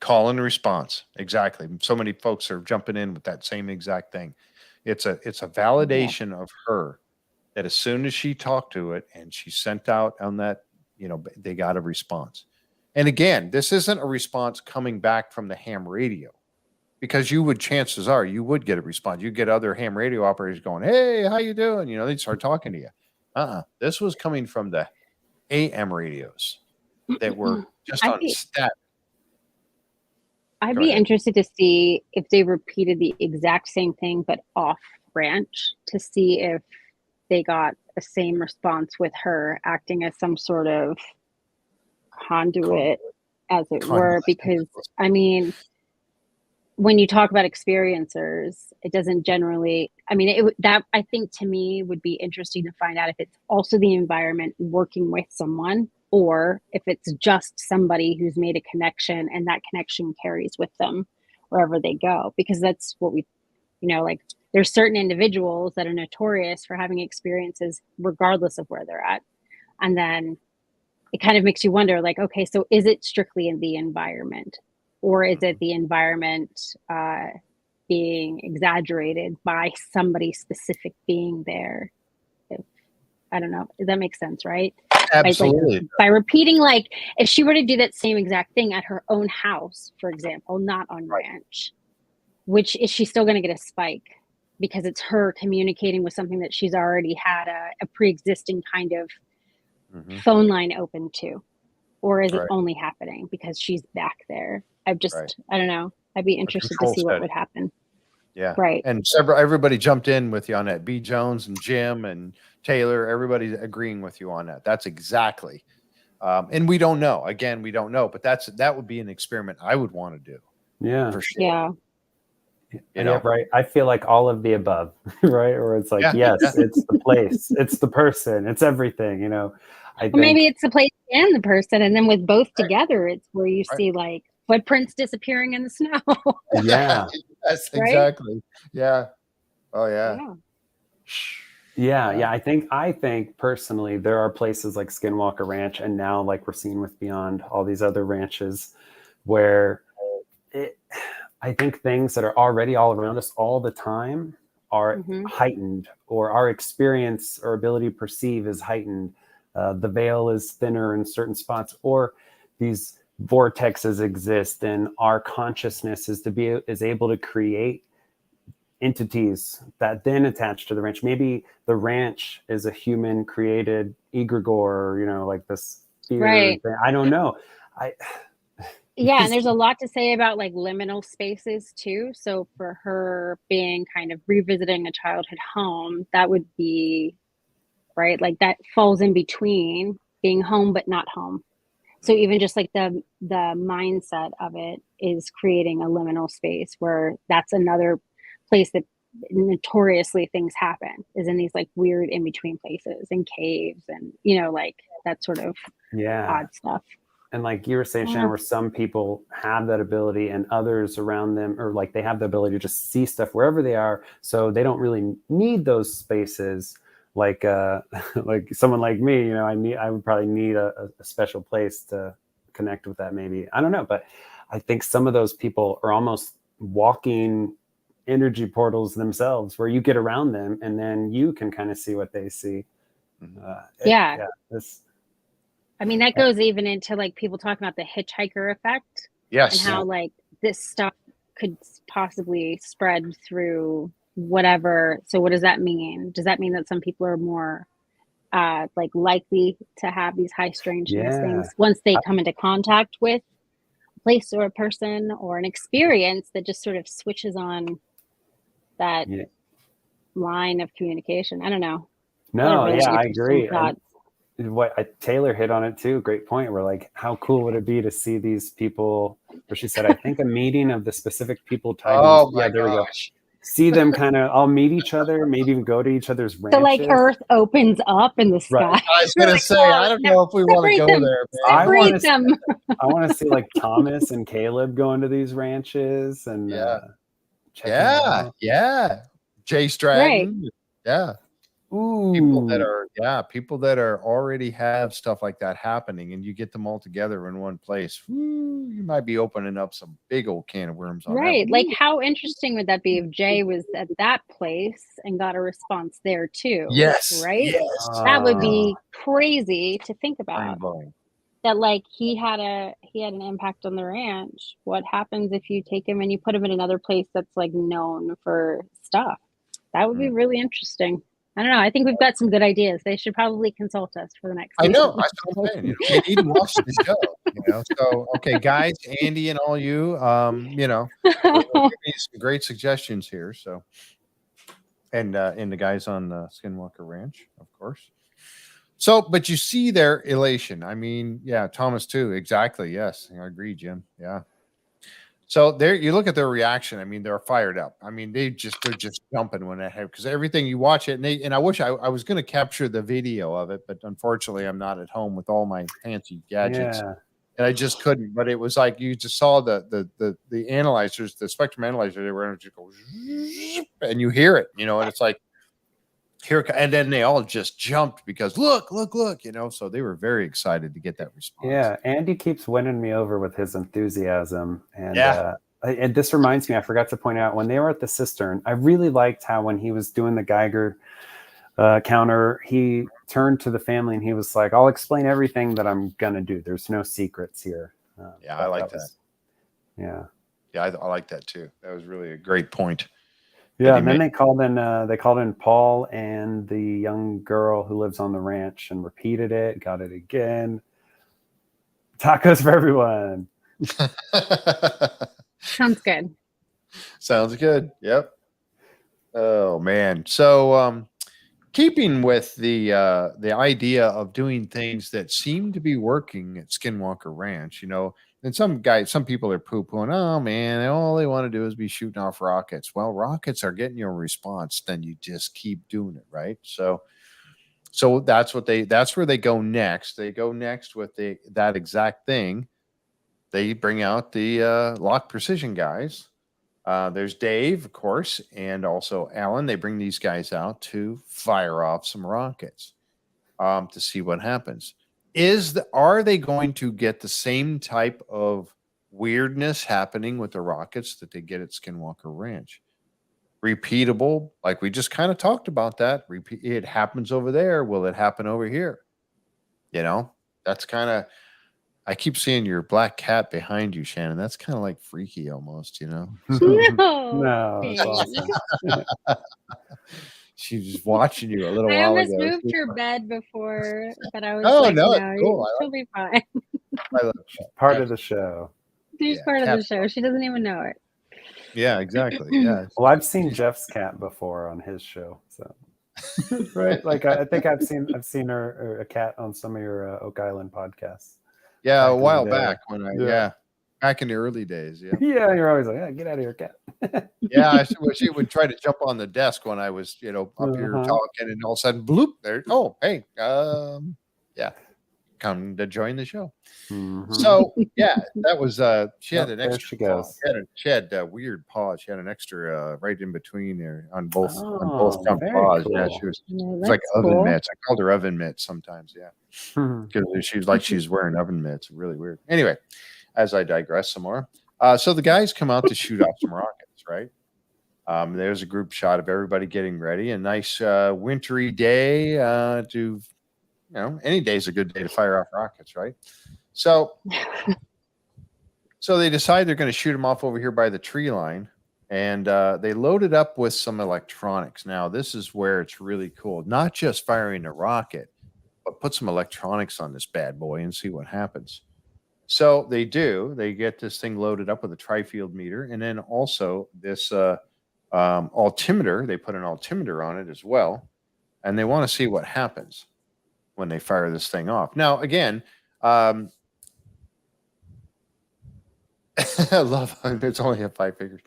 Call and response. Exactly. So many folks are jumping in with that same exact thing. It's a validation of her that as soon as she talked to it and she sent out on that, you know, they got a response. And again, this isn't a response coming back from the ham radio, because chances are you would get a response. You get other ham radio operators going, hey, how you doing? You know, they'd start talking to you. This was coming from the AM radios that were just on static. I'd be interested to see if they repeated the exact same thing, but off ranch, to see if they got the same response with her acting as some sort of conduit, as it were. Because, I mean, when you talk about experiencers, it doesn't generally, I mean, that I think to me would be interesting to find out if it's also the environment working with someone, or if it's just somebody who's made a connection and that connection carries with them wherever they go. Because that's what we, you know, like there's certain individuals that are notorious for having experiences regardless of where they're at. And then it kind of makes you wonder, like, okay, so is it strictly in the environment, or is it the environment being exaggerated by somebody specific being there? I don't know. That makes sense, right? Absolutely. By repeating, like, if she were to do that same exact thing at her own house, for example, not on ranch, which is she still going to get a spike because it's her communicating with something that she's already had a pre-existing kind of phone line open to? Or is it only happening because she's back there? I don't know. I'd be interested to see what would happen. Yeah. Right. And everybody jumped in with you on that. B. Jones and Jim and Taylor, everybody's agreeing with you on that. That's exactly. And we don't know. Again, we don't know, but that would be an experiment I would want to do. Yeah. For sure. Yeah. You know, right. I feel like all of the above, right? Or it's like, yes, it's the place, it's the person, it's everything, you know. I Or maybe think, it's the place and the person, and then with both together, it's where you Right. see like footprints disappearing in the snow. yeah, Yes, Right? exactly. Yeah. Oh yeah. yeah. I think personally, there are places like Skinwalker Ranch, and now like we're seeing with Beyond, all these other ranches, where I think things that are already all around us all the time are Mhm. heightened, or our experience or ability to perceive is heightened. The veil is thinner in certain spots, or these vortexes exist, and our consciousness is able to create entities that then attach to the ranch. Maybe the ranch is a human created egregore, you know, like this fear Right. thing. I don't know. I Yeah, and there's a lot to say about like liminal spaces too. So for her being kind of revisiting a childhood home, that would be right. Like that falls in between being home but not home. So even just like the mindset of it is creating a liminal space where that's another place that notoriously things happen is in these like weird in between places and caves and you know like that sort of yeah. odd stuff. And like you were saying, Yeah. Shannon, where some people have that ability and others around them, or like they have the ability to just see stuff wherever they are. So they don't really need those spaces. Like, like someone like me, you know, I would probably need a special place to connect with that. Maybe, I don't know, but I think some of those people are almost walking energy portals themselves, where you get around them and then you can kind of see what they see. Yeah. This, I mean, that goes even into like people talking about the hitchhiker effect and Yes. how like this stuff could possibly spread through whatever. So what does that mean? Does that mean that some people are more like likely to have these high strangeness Yeah. things once they come into contact with a place or a person or an experience that just sort of switches on that Yeah. line of communication? I don't know. No, Really yeah, I interesting agree. thoughts. And Taylor hit on it too. Great point. We're like, how cool would it be to see these people? Where she said, I think a meeting of the specific people tied to these. Oh my Yeah, there we go. gosh. See them kind of all meet each other, maybe even go to each other's So like ranches. Earth opens up in the sky. Right. I was gonna say, I don't know if we want to Separate go them. there, I man. wanna Separate them. I want to see like Thomas and Caleb going to these ranches and Yeah. checking it Yeah. out. Yeah. Jay Right. Stratton. Yeah. People that Ooh. people that are already have stuff like that happening, and you get them all together in one place. Woo, you might be opening up some big old can of worms on that Right. one. Like how interesting would that be if Jay was at that place and got a response there too? Yes. Right? Yes. That would Oh, be crazy to think about. Mind blowing. That like he had an impact on the ranch. What happens if you take him and you put him in another place that's like known for stuff? That would be really interesting. I don't know. I think we've got some good ideas. They should probably consult us for the next I know. season. That's what I'm saying. You know, you need to watch the show. You know. So, okay, guys, Andy and all you, you know, we're giving you some great suggestions here. So, and the guys on Skinwalker Ranch, of course. So, but you see their elation. I mean, yeah, Thomas too. Exactly. Yes, I agree, Jim. Yeah. So there, you look at their reaction. I mean, they're fired up. I mean, they're just jumping when that happens because everything you watch it, and I wish I was going to capture the video of it, but unfortunately, I'm not at home with all my fancy gadgets, yeah. and I just couldn't. But it was like you just saw the analyzers, the spectrum analyzer. They were just go, and you hear it, you know, and it's like here, and then they all just jumped because look, you know. So they were very excited to get that response. Yeah, Andy keeps winning me over with his enthusiasm. And Yeah. And this reminds me, I forgot to point out, when they were at the cistern, I really liked how when he was doing the Geiger counter, he turned to the family and he was like, I'll explain everything that I'm going to do. There's no secrets here. Yeah, I like that. Yeah. Yeah, I like that too. That was really a great point. Yeah, and then they called in Paul and the young girl who lives on the ranch and repeated it, got it again. Tacos for everyone. Sounds good. Sounds good. Yep. Oh man. So keeping with the idea of doing things that seem to be working at Skinwalker Ranch, and some people are poo-pooing, oh man, all they want to do is be shooting off rockets. Well, rockets are getting you a response, then you just keep doing it, right? So that's where they go next. They go next with that exact thing. They bring out the Lock Precision guys. There's Dave, of course, and also Alan. They bring these guys out to fire off some rockets to see what happens. Are they going to get the same type of weirdness happening with the rockets that they get at Skinwalker Ranch? Repeatable, like we just kind of talked about that. It happens over there. Will it happen over here? That's kind of. I keep seeing your black cat behind you, Shannon. That's kind of like freaky almost, No, It's awesome. She was watching you a little I while almost ago. moved her bed before, but I was No, it's no, cool. she'll be fine. I love Part of the show. She's part of the show. She doesn't even know it. Yeah, exactly. Yeah. Well, I've seen Jeff's cat before on his show, so right. Like I think I've seen her or a cat on some of your Oak Island podcasts. Yeah, a while back when back in the early days. Yeah. Yeah, you're always like, get out of here, cat. Yeah, she would try to jump on the desk when I was, up here talking, and all of a sudden, bloop, there. Oh, hey, yeah, come to join the show. Mm-hmm. So yeah, that was she had an there extra. she goes. She had a weird paw. She had an extra right in between there on both front very paws. cool. Yeah, she was. No, It's like that's oven cool. mitts. I called her oven mitts sometimes. Yeah, because she was like she's wearing oven mitts. Really weird. Anyway, as I digress some more, so the guys come out to shoot off some rockets. Right. There's a group shot of everybody getting ready. A nice wintry day to. Any day's a good day to fire off rockets, right? So they decide they're going to shoot them off over here by the tree line, and they load it up with some electronics. Now, this is where it's really cool. Not just firing a rocket, but put some electronics on this bad boy and see what happens. So they do. They get this thing loaded up with a tri-field meter, and then also this altimeter. They put an altimeter on it as well, and they want to see what happens when they fire this thing off. Now, again, I love it's only at 5 figures.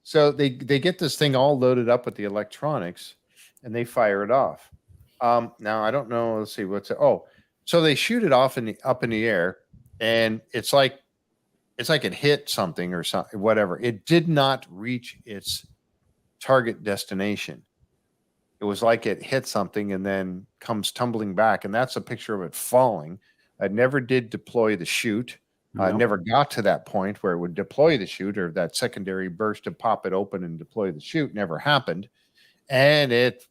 So they get this thing all loaded up with the electronics, and they fire it off. Now I don't know. Let's see so they shoot it off up in the air, and it's like it hit something or something, whatever. It did not reach its target destination. It was like it hit something and then comes tumbling back. And that's a picture of it falling. I never did deploy the chute. I never got to that point where it would deploy the chute, or that secondary burst to pop it open and deploy the chute. Never happened. And it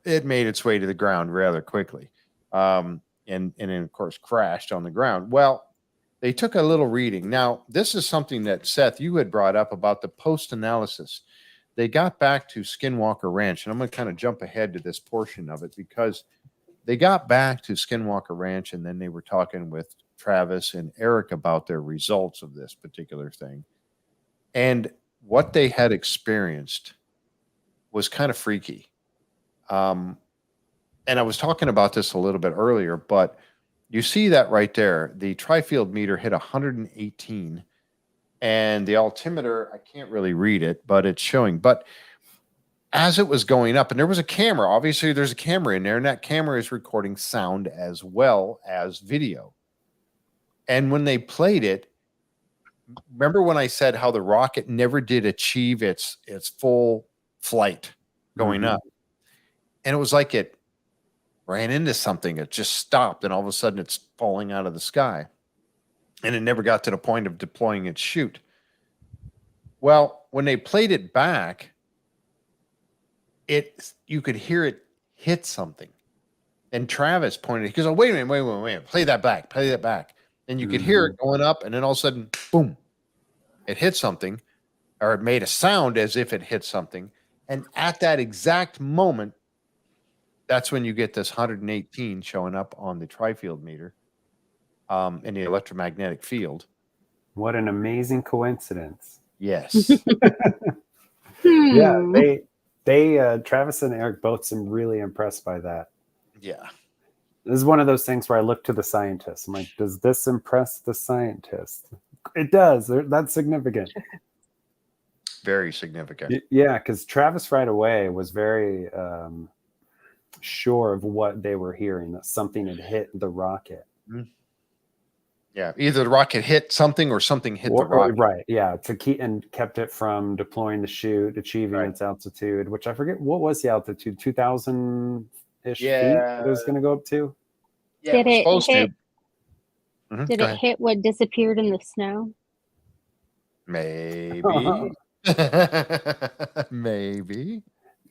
made its way to the ground rather quickly. And then, of course, crashed on the ground. Well, they took a little reading. Now, this is something that, Seth, you had brought up about the post-analysis. They got back to Skinwalker Ranch, and I'm going to kind of jump ahead to this portion of it, because they got back to Skinwalker Ranch, and then they were talking with Travis and Eric about their results of this particular thing. And what they had experienced was kind of freaky. And I was talking about this a little bit earlier, but you see that right there. The tri-field meter hit 118. And the altimeter, I can't really read it, but it's showing. But as it was going up, and there was a camera, obviously there's a camera in there, and that camera is recording sound as well as video. And when they played it, remember when I said how the rocket never did achieve its full flight going up? And it was like it ran into something. It just stopped, and all of a sudden it's falling out of the sky. And it never got to the point of deploying its chute. Well, when they played it back, you could hear it hit something. And Travis pointed, he goes, oh, wait a minute, play that back. And you could hear it going up, and then all of a sudden, boom, it hit something, or it made a sound as if it hit something. And at that exact moment, that's when you get this 118 showing up on the tri-field meter. In the electromagnetic field. What an amazing coincidence. Yes. Yeah, Travis and Eric both seem really impressed by that. Yeah. This is one of those things where I look to the scientists. I'm like, does this impress the scientist? It does. That's significant. Very significant. Yeah, because Travis right away was very sure of what they were hearing, that something had hit the rocket. Mm-hmm. Yeah, either the rocket hit something or something hit the rocket. Right, yeah, to keep and kept it from deploying the chute, achieving its altitude, which I forget what was the altitude, 2,000-ish feet it was going to go up to. Yeah, did it hit? Mm-hmm. Did it hit what disappeared in the snow? Maybe. Maybe.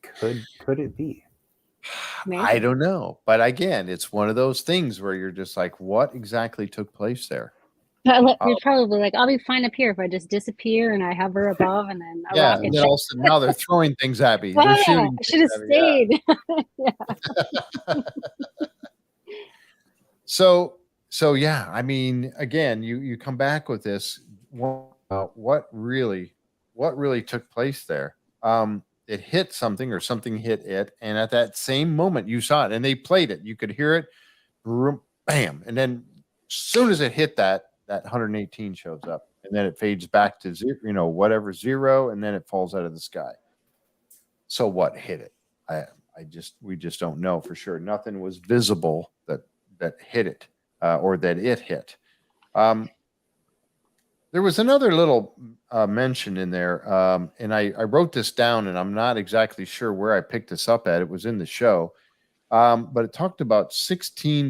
Could it be? Maybe. I don't know. But again, it's one of those things where you're just like, what exactly took place there? You're probably like, I'll be fine up here if I just disappear and I hover above and then a rocket. And then all of a sudden now they're throwing things at me. Wow, They're shooting. I should have stayed. So yeah, I mean, again, you come back with this. What really took place there? It hit something or something hit it, and at that same moment you saw it, and they played it. You could hear it, bam, and then as soon as it hit that 118 shows up, and then it fades back to zero, whatever zero, and then it falls out of the sky. So what hit it? We just don't know for sure. Nothing was visible that hit it or that it hit. There was another little mention in there, and I wrote this down, and I'm not exactly sure where I picked this up at. It was in the show, but it talked about 17.16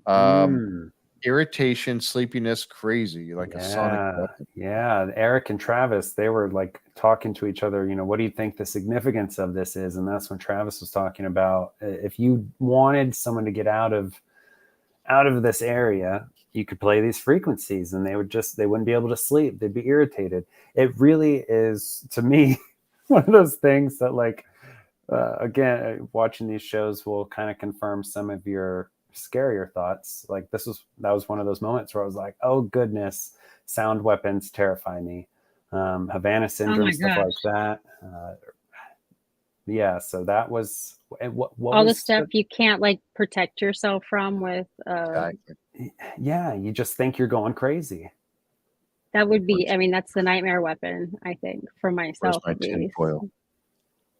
kilohertz, irritation, sleepiness, crazy, like a sonic weapon. Yeah, Eric and Travis, they were like talking to each other. What do you think the significance of this is? And that's when Travis was talking about if you wanted someone to get out of this area, you could play these frequencies and they wouldn't be able to sleep. They'd be irritated. It really is, to me, one of those things that, like, again, watching these shows will kind of confirm some of your scarier thoughts. Like that was one of those moments where I was like, oh goodness, sound weapons terrify me. Havana syndrome, stuff like that. Yeah, so that was what all the stuff you can't like protect yourself from with yeah, you just think you're going crazy. That would be, I mean, that's the nightmare weapon, I think, for myself. Where's my tinfoil?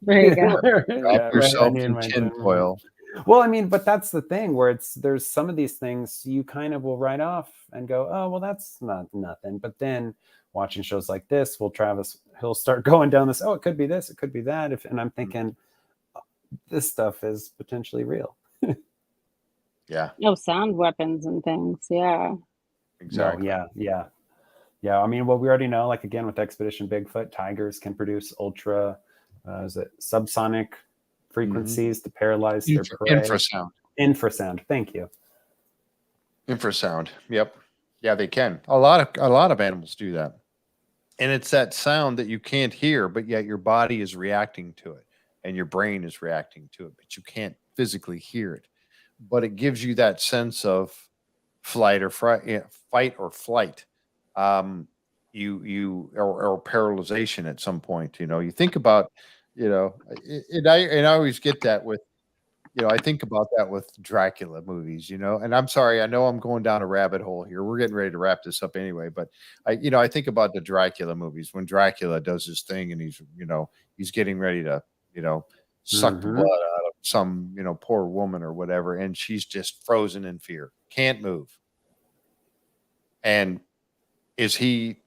There you go. Drop yourself in tinfoil. Well, I mean, but that's the thing where there's some of these things you kind of will write off and go, oh, well, that's not nothing. But then watching shows like this, he'll start going down this, oh, it could be this, it could be that. And I'm thinking, this stuff is potentially real. Yeah. No, sound weapons and things. Yeah. Exactly. No, yeah. I mean, well, we already know, like, again, with Expedition Bigfoot, tigers can produce ultra, subsonic frequencies to paralyze their prey. Infrasound. Thank you. Infrasound. Yep. Yeah, they can. A lot of animals do that. And it's that sound that you can't hear, but yet your body is reacting to it and your brain is reacting to it, but you can't physically hear it. But it gives you that sense of fight or flight. Or paralyzation at some point. You think about, I always get that with, I think about that with Dracula movies, and I'm sorry, I know I'm going down a rabbit hole here. We're getting ready to wrap this up anyway, but I think about the Dracula movies when Dracula does his thing and he's getting ready to, suck the blood out of some, poor woman or whatever. And she's just frozen in fear, can't move. And is he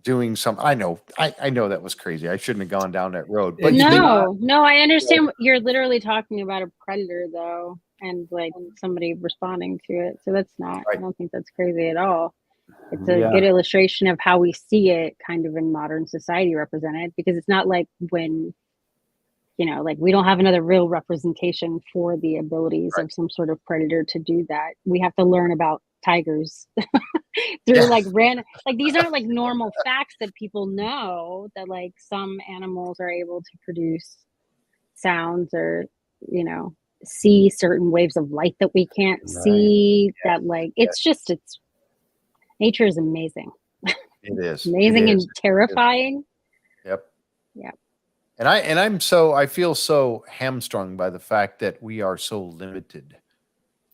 doing something? I know that was crazy. I shouldn't have gone down that road. But no, I understand. You're literally talking about a predator, though, and like somebody responding to it. So that's not. Right. I don't think that's crazy at all. It's a good illustration of how we see it, kind of in modern society represented. Because it's not like when, like we don't have another real representation for the abilities of some sort of predator to do that. We have to learn about tigers through like random, like these aren't like normal facts that people know, that like some animals are able to produce sounds or see certain waves of light that we can't see. That like it's nature is amazing. It is amazing and terrifying. Yep. Yeah. And I feel so hamstrung by the fact that we are so limited.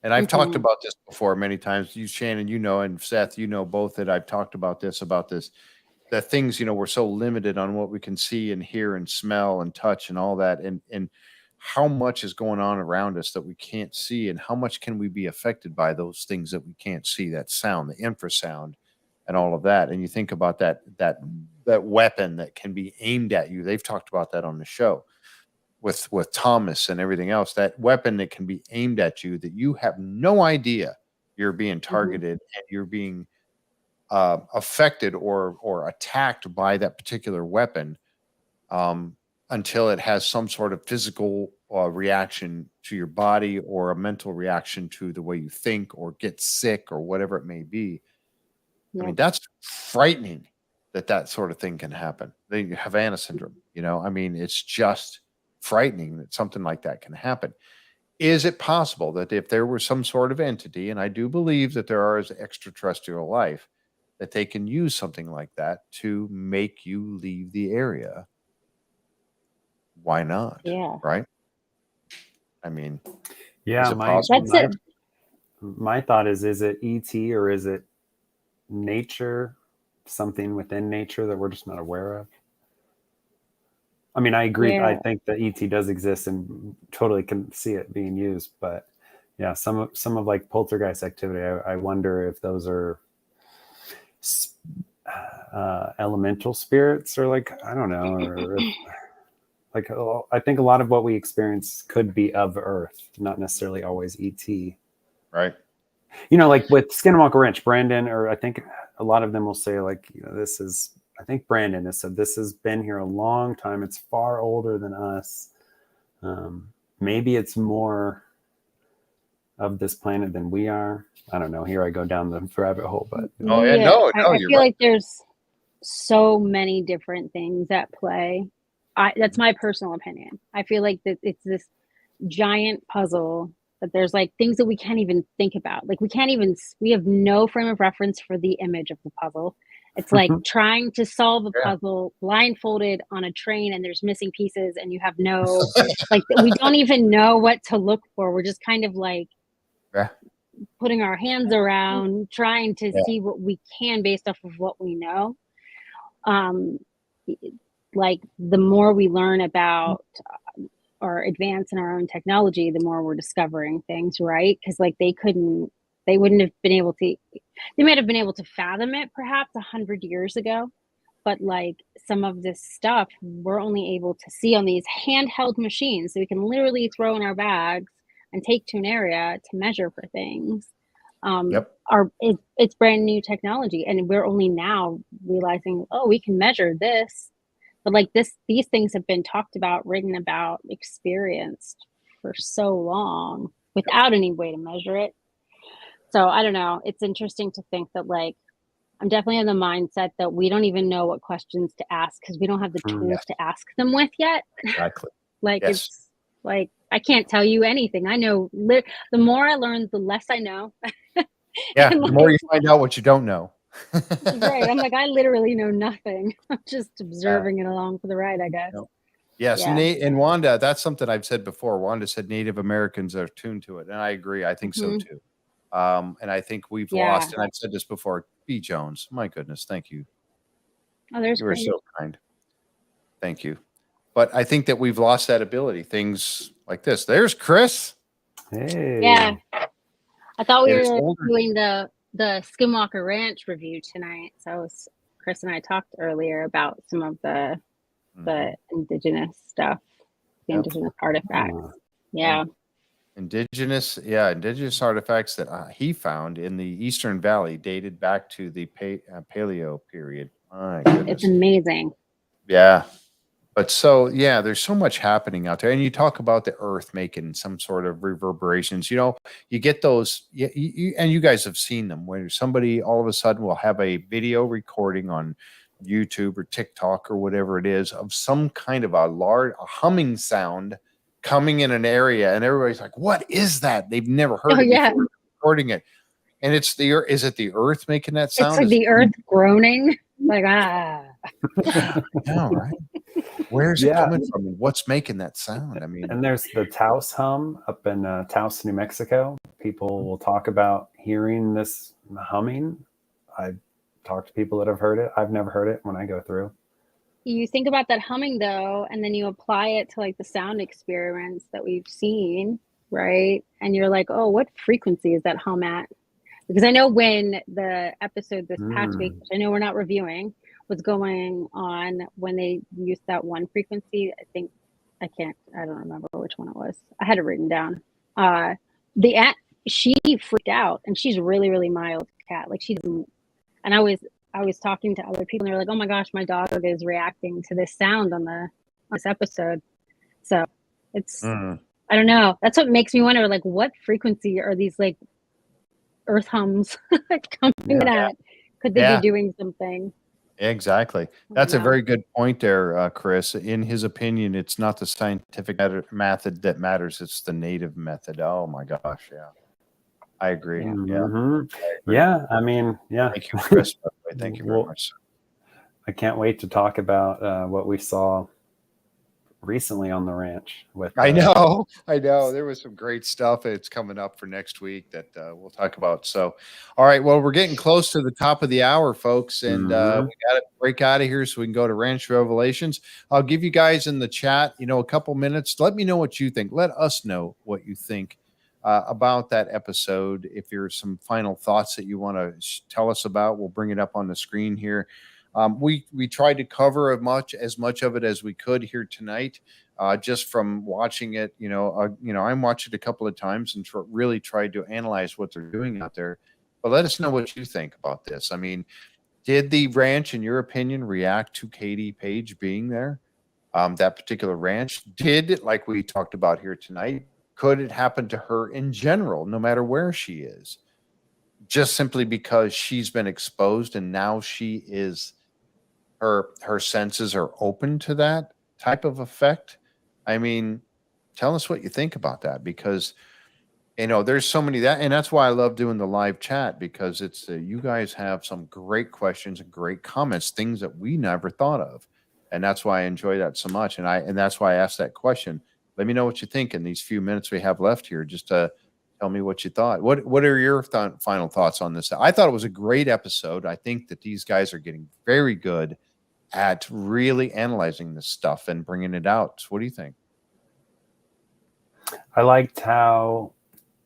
And I've talked about this before many times. You, Shannon, you know, and Seth, you know both that I've talked about this, that things, you know, we're so limited on what we can see and hear and smell and touch and all that. And how much is going on around us that we can't see, and how much can we be affected by those things that we can't see, that sound, the infrasound and all of that. And you think about that weapon that can be aimed at you. They've talked about that on the show with Thomas and everything else, that weapon that can be aimed at you that you have no idea you're being targeted and you're being affected or attacked by that particular weapon until it has some sort of physical reaction to your body or a mental reaction to the way you think or get sick or whatever it may be. I mean, that's frightening that sort of thing can happen. They have Havana syndrome, you know, I mean, it's just frightening that something like that can happen. Is it possible that if there were some sort of entity, and I do believe that there is extraterrestrial life, that they can use something like that to make you leave the area? Why not? Yeah. Right? I mean, yeah, is it possible? That's it. My thought is it ET or is it nature, something within nature that we're just not aware of? I mean, I agree. Yeah. I think that ET does exist and totally can see it being used. But yeah, some of like poltergeist activity, I wonder if those are elemental spirits, or like, I don't know, or if, like, I think a lot of what we experience could be of Earth, not necessarily always ET. Right. You know, like with Skinwalker Ranch, Brandon, or I think a lot of them will say, like, you know, this is, I think Brandon has said, this has been here a long time. It's far older than us. Maybe it's more of this planet than we are. I don't know. Here I go down the rabbit hole, but Oh yeah, no, I you're feel right. like there's so many different things at play. That's my personal opinion. I feel like that it's this giant puzzle that there's like things that we can't even think about. Like we have no frame of reference for the image of the puzzle. It's like trying to solve a puzzle blindfolded on a train and there's missing pieces and you have no, like, we don't even know what to look for. We're just kind of like putting our hands around, trying to see what we can based off of what we know. Like the more we learn about or advance in our own technology, the more we're discovering things, right? Because like they wouldn't have been able to, they might have been able to fathom it perhaps 100 years ago, but like some of this stuff we're only able to see on these handheld machines. So we can literally throw in our bags and take to an area to measure for things. It's brand new technology, and we're only now realizing, oh, we can measure this. But like these things have been talked about, written about, experienced for so long without any way to measure it. So I don't know. It's interesting to think that like I'm definitely in the mindset that we don't even know what questions to ask because we don't have the tools to ask them with yet. Exactly. Like it's like I can't tell you anything. I know the more I learn, the less I know. Yeah, the more you find out what you don't know. Right. I'm like, I literally know nothing. I'm just observing it along for the ride, I guess. Yes. Yeah. And Wanda, that's something I've said before. Wanda said Native Americans are tuned to it. And I agree. I think so too. And I think we've lost, and I've said this before, B. Jones. My goodness. Thank you. Oh, there's you were so kind. Thank you. But I think that we've lost that ability. Things like this. There's Chris. Hey. Yeah. I thought we were doing the Skinwalker Ranch review tonight. So Chris and I talked earlier about some of the indigenous stuff, the indigenous artifacts. Yeah. Indigenous artifacts that he found in the Eastern Valley dated back to the Paleo period. My goodness. It's amazing. Yeah. But so, yeah, there's so much happening out there. And you talk about the earth making some sort of reverberations. You know, you get those, and you guys have seen them, where somebody all of a sudden will have a video recording on YouTube or TikTok or whatever it is of some kind of a humming sound coming in an area. And everybody's like, what is that? They've never heard it before, recording it. And it's is it the earth making that sound? It's like the earth groaning. Like, I know, right? Where's it coming from and what's making that sound? I mean, And there's the Taos hum up in Taos, New Mexico. People will talk about hearing this humming. I talk to people that have heard it. I've never heard it when I go through. You think about that humming though, and then you apply it to like the sound experiments that we've seen, right? And you're like, oh, what frequency is that hum at? Because I know when the episode this past week, which I know we're not reviewing, was going on, when they used that one frequency, I don't remember which one it was. I had it written down. She freaked out, and she's really, really mild cat. Like, she doesn't, and I was talking to other people, and they were like, oh my gosh, my dog is reacting to this sound on this episode. So it's, I don't know. That's what makes me wonder, like, what frequency are these like earth hums coming at? Could they be doing something? Exactly. That's a very good point there, Chris. In his opinion, it's not the scientific method that matters. It's the native method. Oh my gosh. Yeah. I agree. Yeah. I mean, yeah. Thank you, Chris. Thank you very much. I can't wait to talk about what we saw recently on the ranch with I know there was some great stuff. It's coming up for next week that we'll talk about. So all right, well, we're getting close to the top of the hour, folks, and we got to break out of here so we can go to Ranch Revelations. I'll give you guys in the chat a couple minutes. Let me know what you think. Let us know what you think about that episode. If there's some final thoughts that you want to tell us about, we'll bring it up on the screen here. We tried to cover as much of it as we could here tonight, just from watching it. I watched it a couple of times and really tried to analyze what they're doing out there. But let us know what you think about this. I mean, did the ranch, in your opinion, react to Katie Paige being there? That particular ranch did, like we talked about here tonight. Could it happen to her in general, no matter where she is, just simply because she's been exposed and now she is? Her senses are open to that type of effect. I mean, tell us what you think about that, because there's so many and that's why I love doing the live chat, because it's you guys have some great questions and great comments, things that we never thought of, and that's why I enjoy that so much. And that's why I asked that question. Let me know what you think in these few minutes we have left here. Just tell me what you thought. What are your final thoughts on this? I thought it was a great episode. I think that these guys are getting very good at really analyzing this stuff and bringing it out. So what do you think? I liked how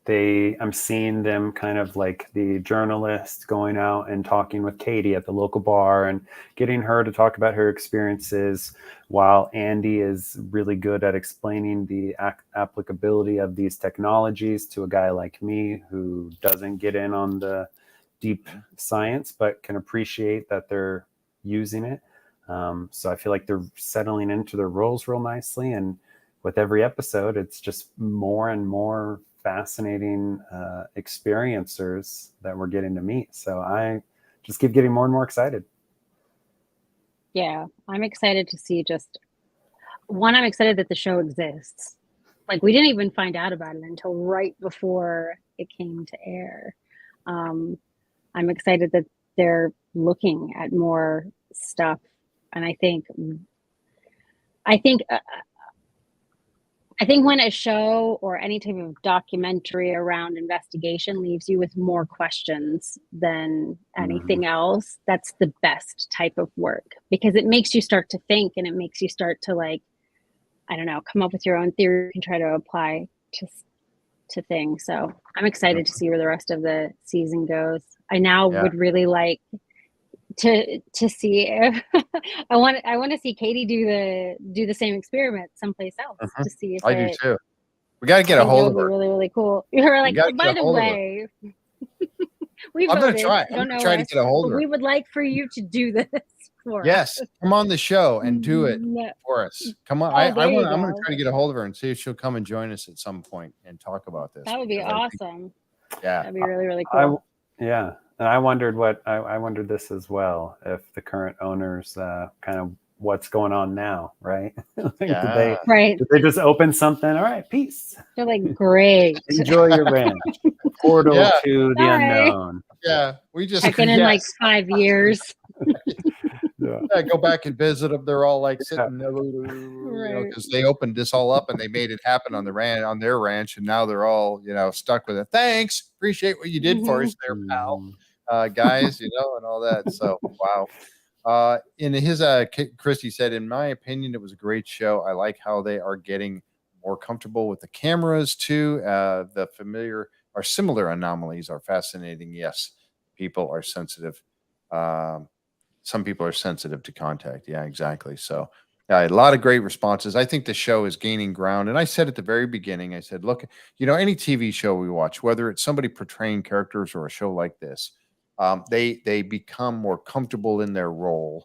I'm seeing them kind of like the journalist going out and talking with Katie at the local bar and getting her to talk about her experiences, while Andy is really good at explaining the applicability of these technologies to a guy like me who doesn't get in on the deep science, but can appreciate that they're using it. So I feel like they're settling into their roles real nicely. And with every episode, it's just more and more fascinating experiencers that we're getting to meet. So I just keep getting more and more excited. Yeah, I'm excited to see I'm excited that the show exists. Like, we didn't even find out about it until right before it came to air. I'm excited that they're looking at more stuff. And I think when a show or any type of documentary around investigation leaves you with more questions than anything else, that's the best type of work, because it makes you start to think, and it makes you start to, like, I don't know, come up with your own theory and try to apply to things. So I'm excited to see where the rest of the season goes. I now would really like to see if I want to see Katie do the same experiment someplace else to see if I do too. We got to get a hold of her. Really, really cool. You're like, by the way, I'm going to try. I'm going to try to get a hold of her. We would like for you to do this for us. Yes, come on the show and do it for us. Come on. I'm going to try to get a hold of her and see if she'll come and join us at some point and talk about this. That would be awesome. That'd be really, really cool. And I wondered this as well, if the current owners kind of what's going on now, right? Did they just open something? All right, peace. They're like, great. Enjoy your ranch. Portal to the unknown. Yeah, we just checking in like 5 years. I go back and visit them. They're all like sitting there, Right. because they opened this all up and they made it happen on their ranch, and now they're all stuck with it. Thanks, appreciate what you did for us there, pal, guys, and all that. So wow. In his Christy said, in my opinion, it was a great show. I like how they are getting more comfortable with the cameras too. The familiar or similar anomalies are fascinating. Yes, people are sensitive. Some people are sensitive to contact. Yeah, exactly. So a lot of great responses. I think the show is gaining ground. And I said at the very beginning, I said, look, any TV show we watch, whether it's somebody portraying characters or a show like this, they become more comfortable in their role.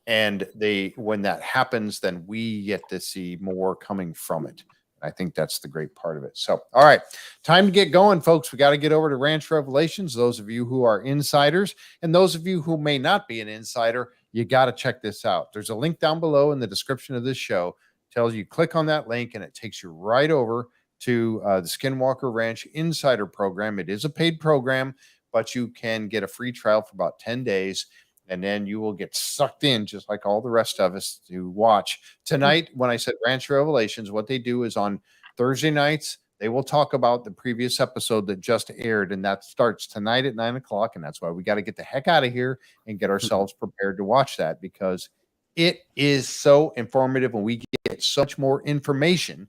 And when that happens, then we get to see more coming from it. I think that's the great part of it. So, all right, time to get going, folks. We got to get over to Ranch Revelations. Those of you who are insiders and those of you who may not be an insider, you got to check this out. There's a link down below in the description of this show. It tells you click on that link and it takes you right over to the Skinwalker Ranch Insider Program. It is a paid program, but you can get a free trial for about 10 days. And then you will get sucked in, just like all the rest of us, to watch. Tonight, when I said Ranch Revelations, what they do is on Thursday nights, they will talk about the previous episode that just aired. And that starts tonight at 9 o'clock. And that's why we got to get the heck out of here and get ourselves prepared to watch that, because it is so informative and we get so much more information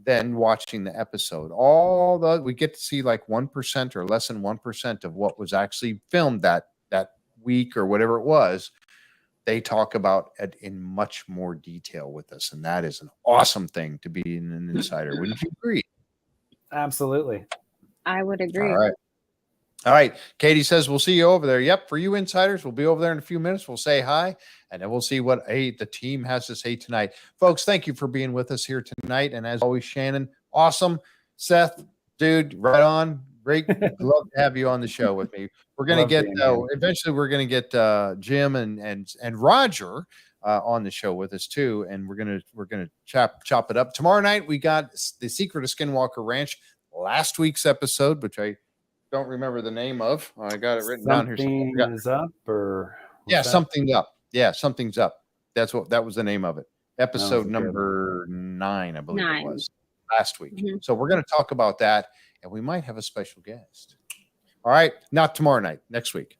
than watching the episode. We get to see like 1% or less than 1% of what was actually filmed that week or whatever it was. They talk about it in much more detail with us, and that is an awesome thing to be an insider. Wouldn't you agree? Absolutely. I would agree. All right. Katie says we'll see you over there. Yep, for you insiders, we'll be over there in a few minutes. We'll say hi, and then we'll see what the team has to say tonight. Folks, thank you for being with us here tonight. And as always, Shannon, awesome. Seth, dude, right on. Great. Love to have you on the show with me. We're going to get eventually we're going to get Jim and Roger on the show with us too, and we're going to chop it up. Tomorrow night we got The Secret of Skinwalker Ranch, last week's episode, which I don't remember the name of. I got it written down here. Something is up, or something's up. Yeah, something's up. That was the name of it. Episode number 9, I believe it was last week. Mm-hmm. So we're going to talk about that. And we might have a special guest. All right. Not tomorrow night, next week.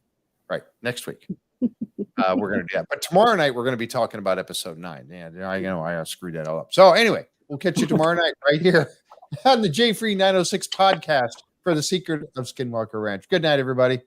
Right. Next week. We're going to do that. But tomorrow night, we're going to be talking about episode 9. Yeah, I screwed that all up. So anyway, we'll catch you tomorrow night right here on the JFree906 podcast for The Secret of Skinwalker Ranch. Good night, everybody.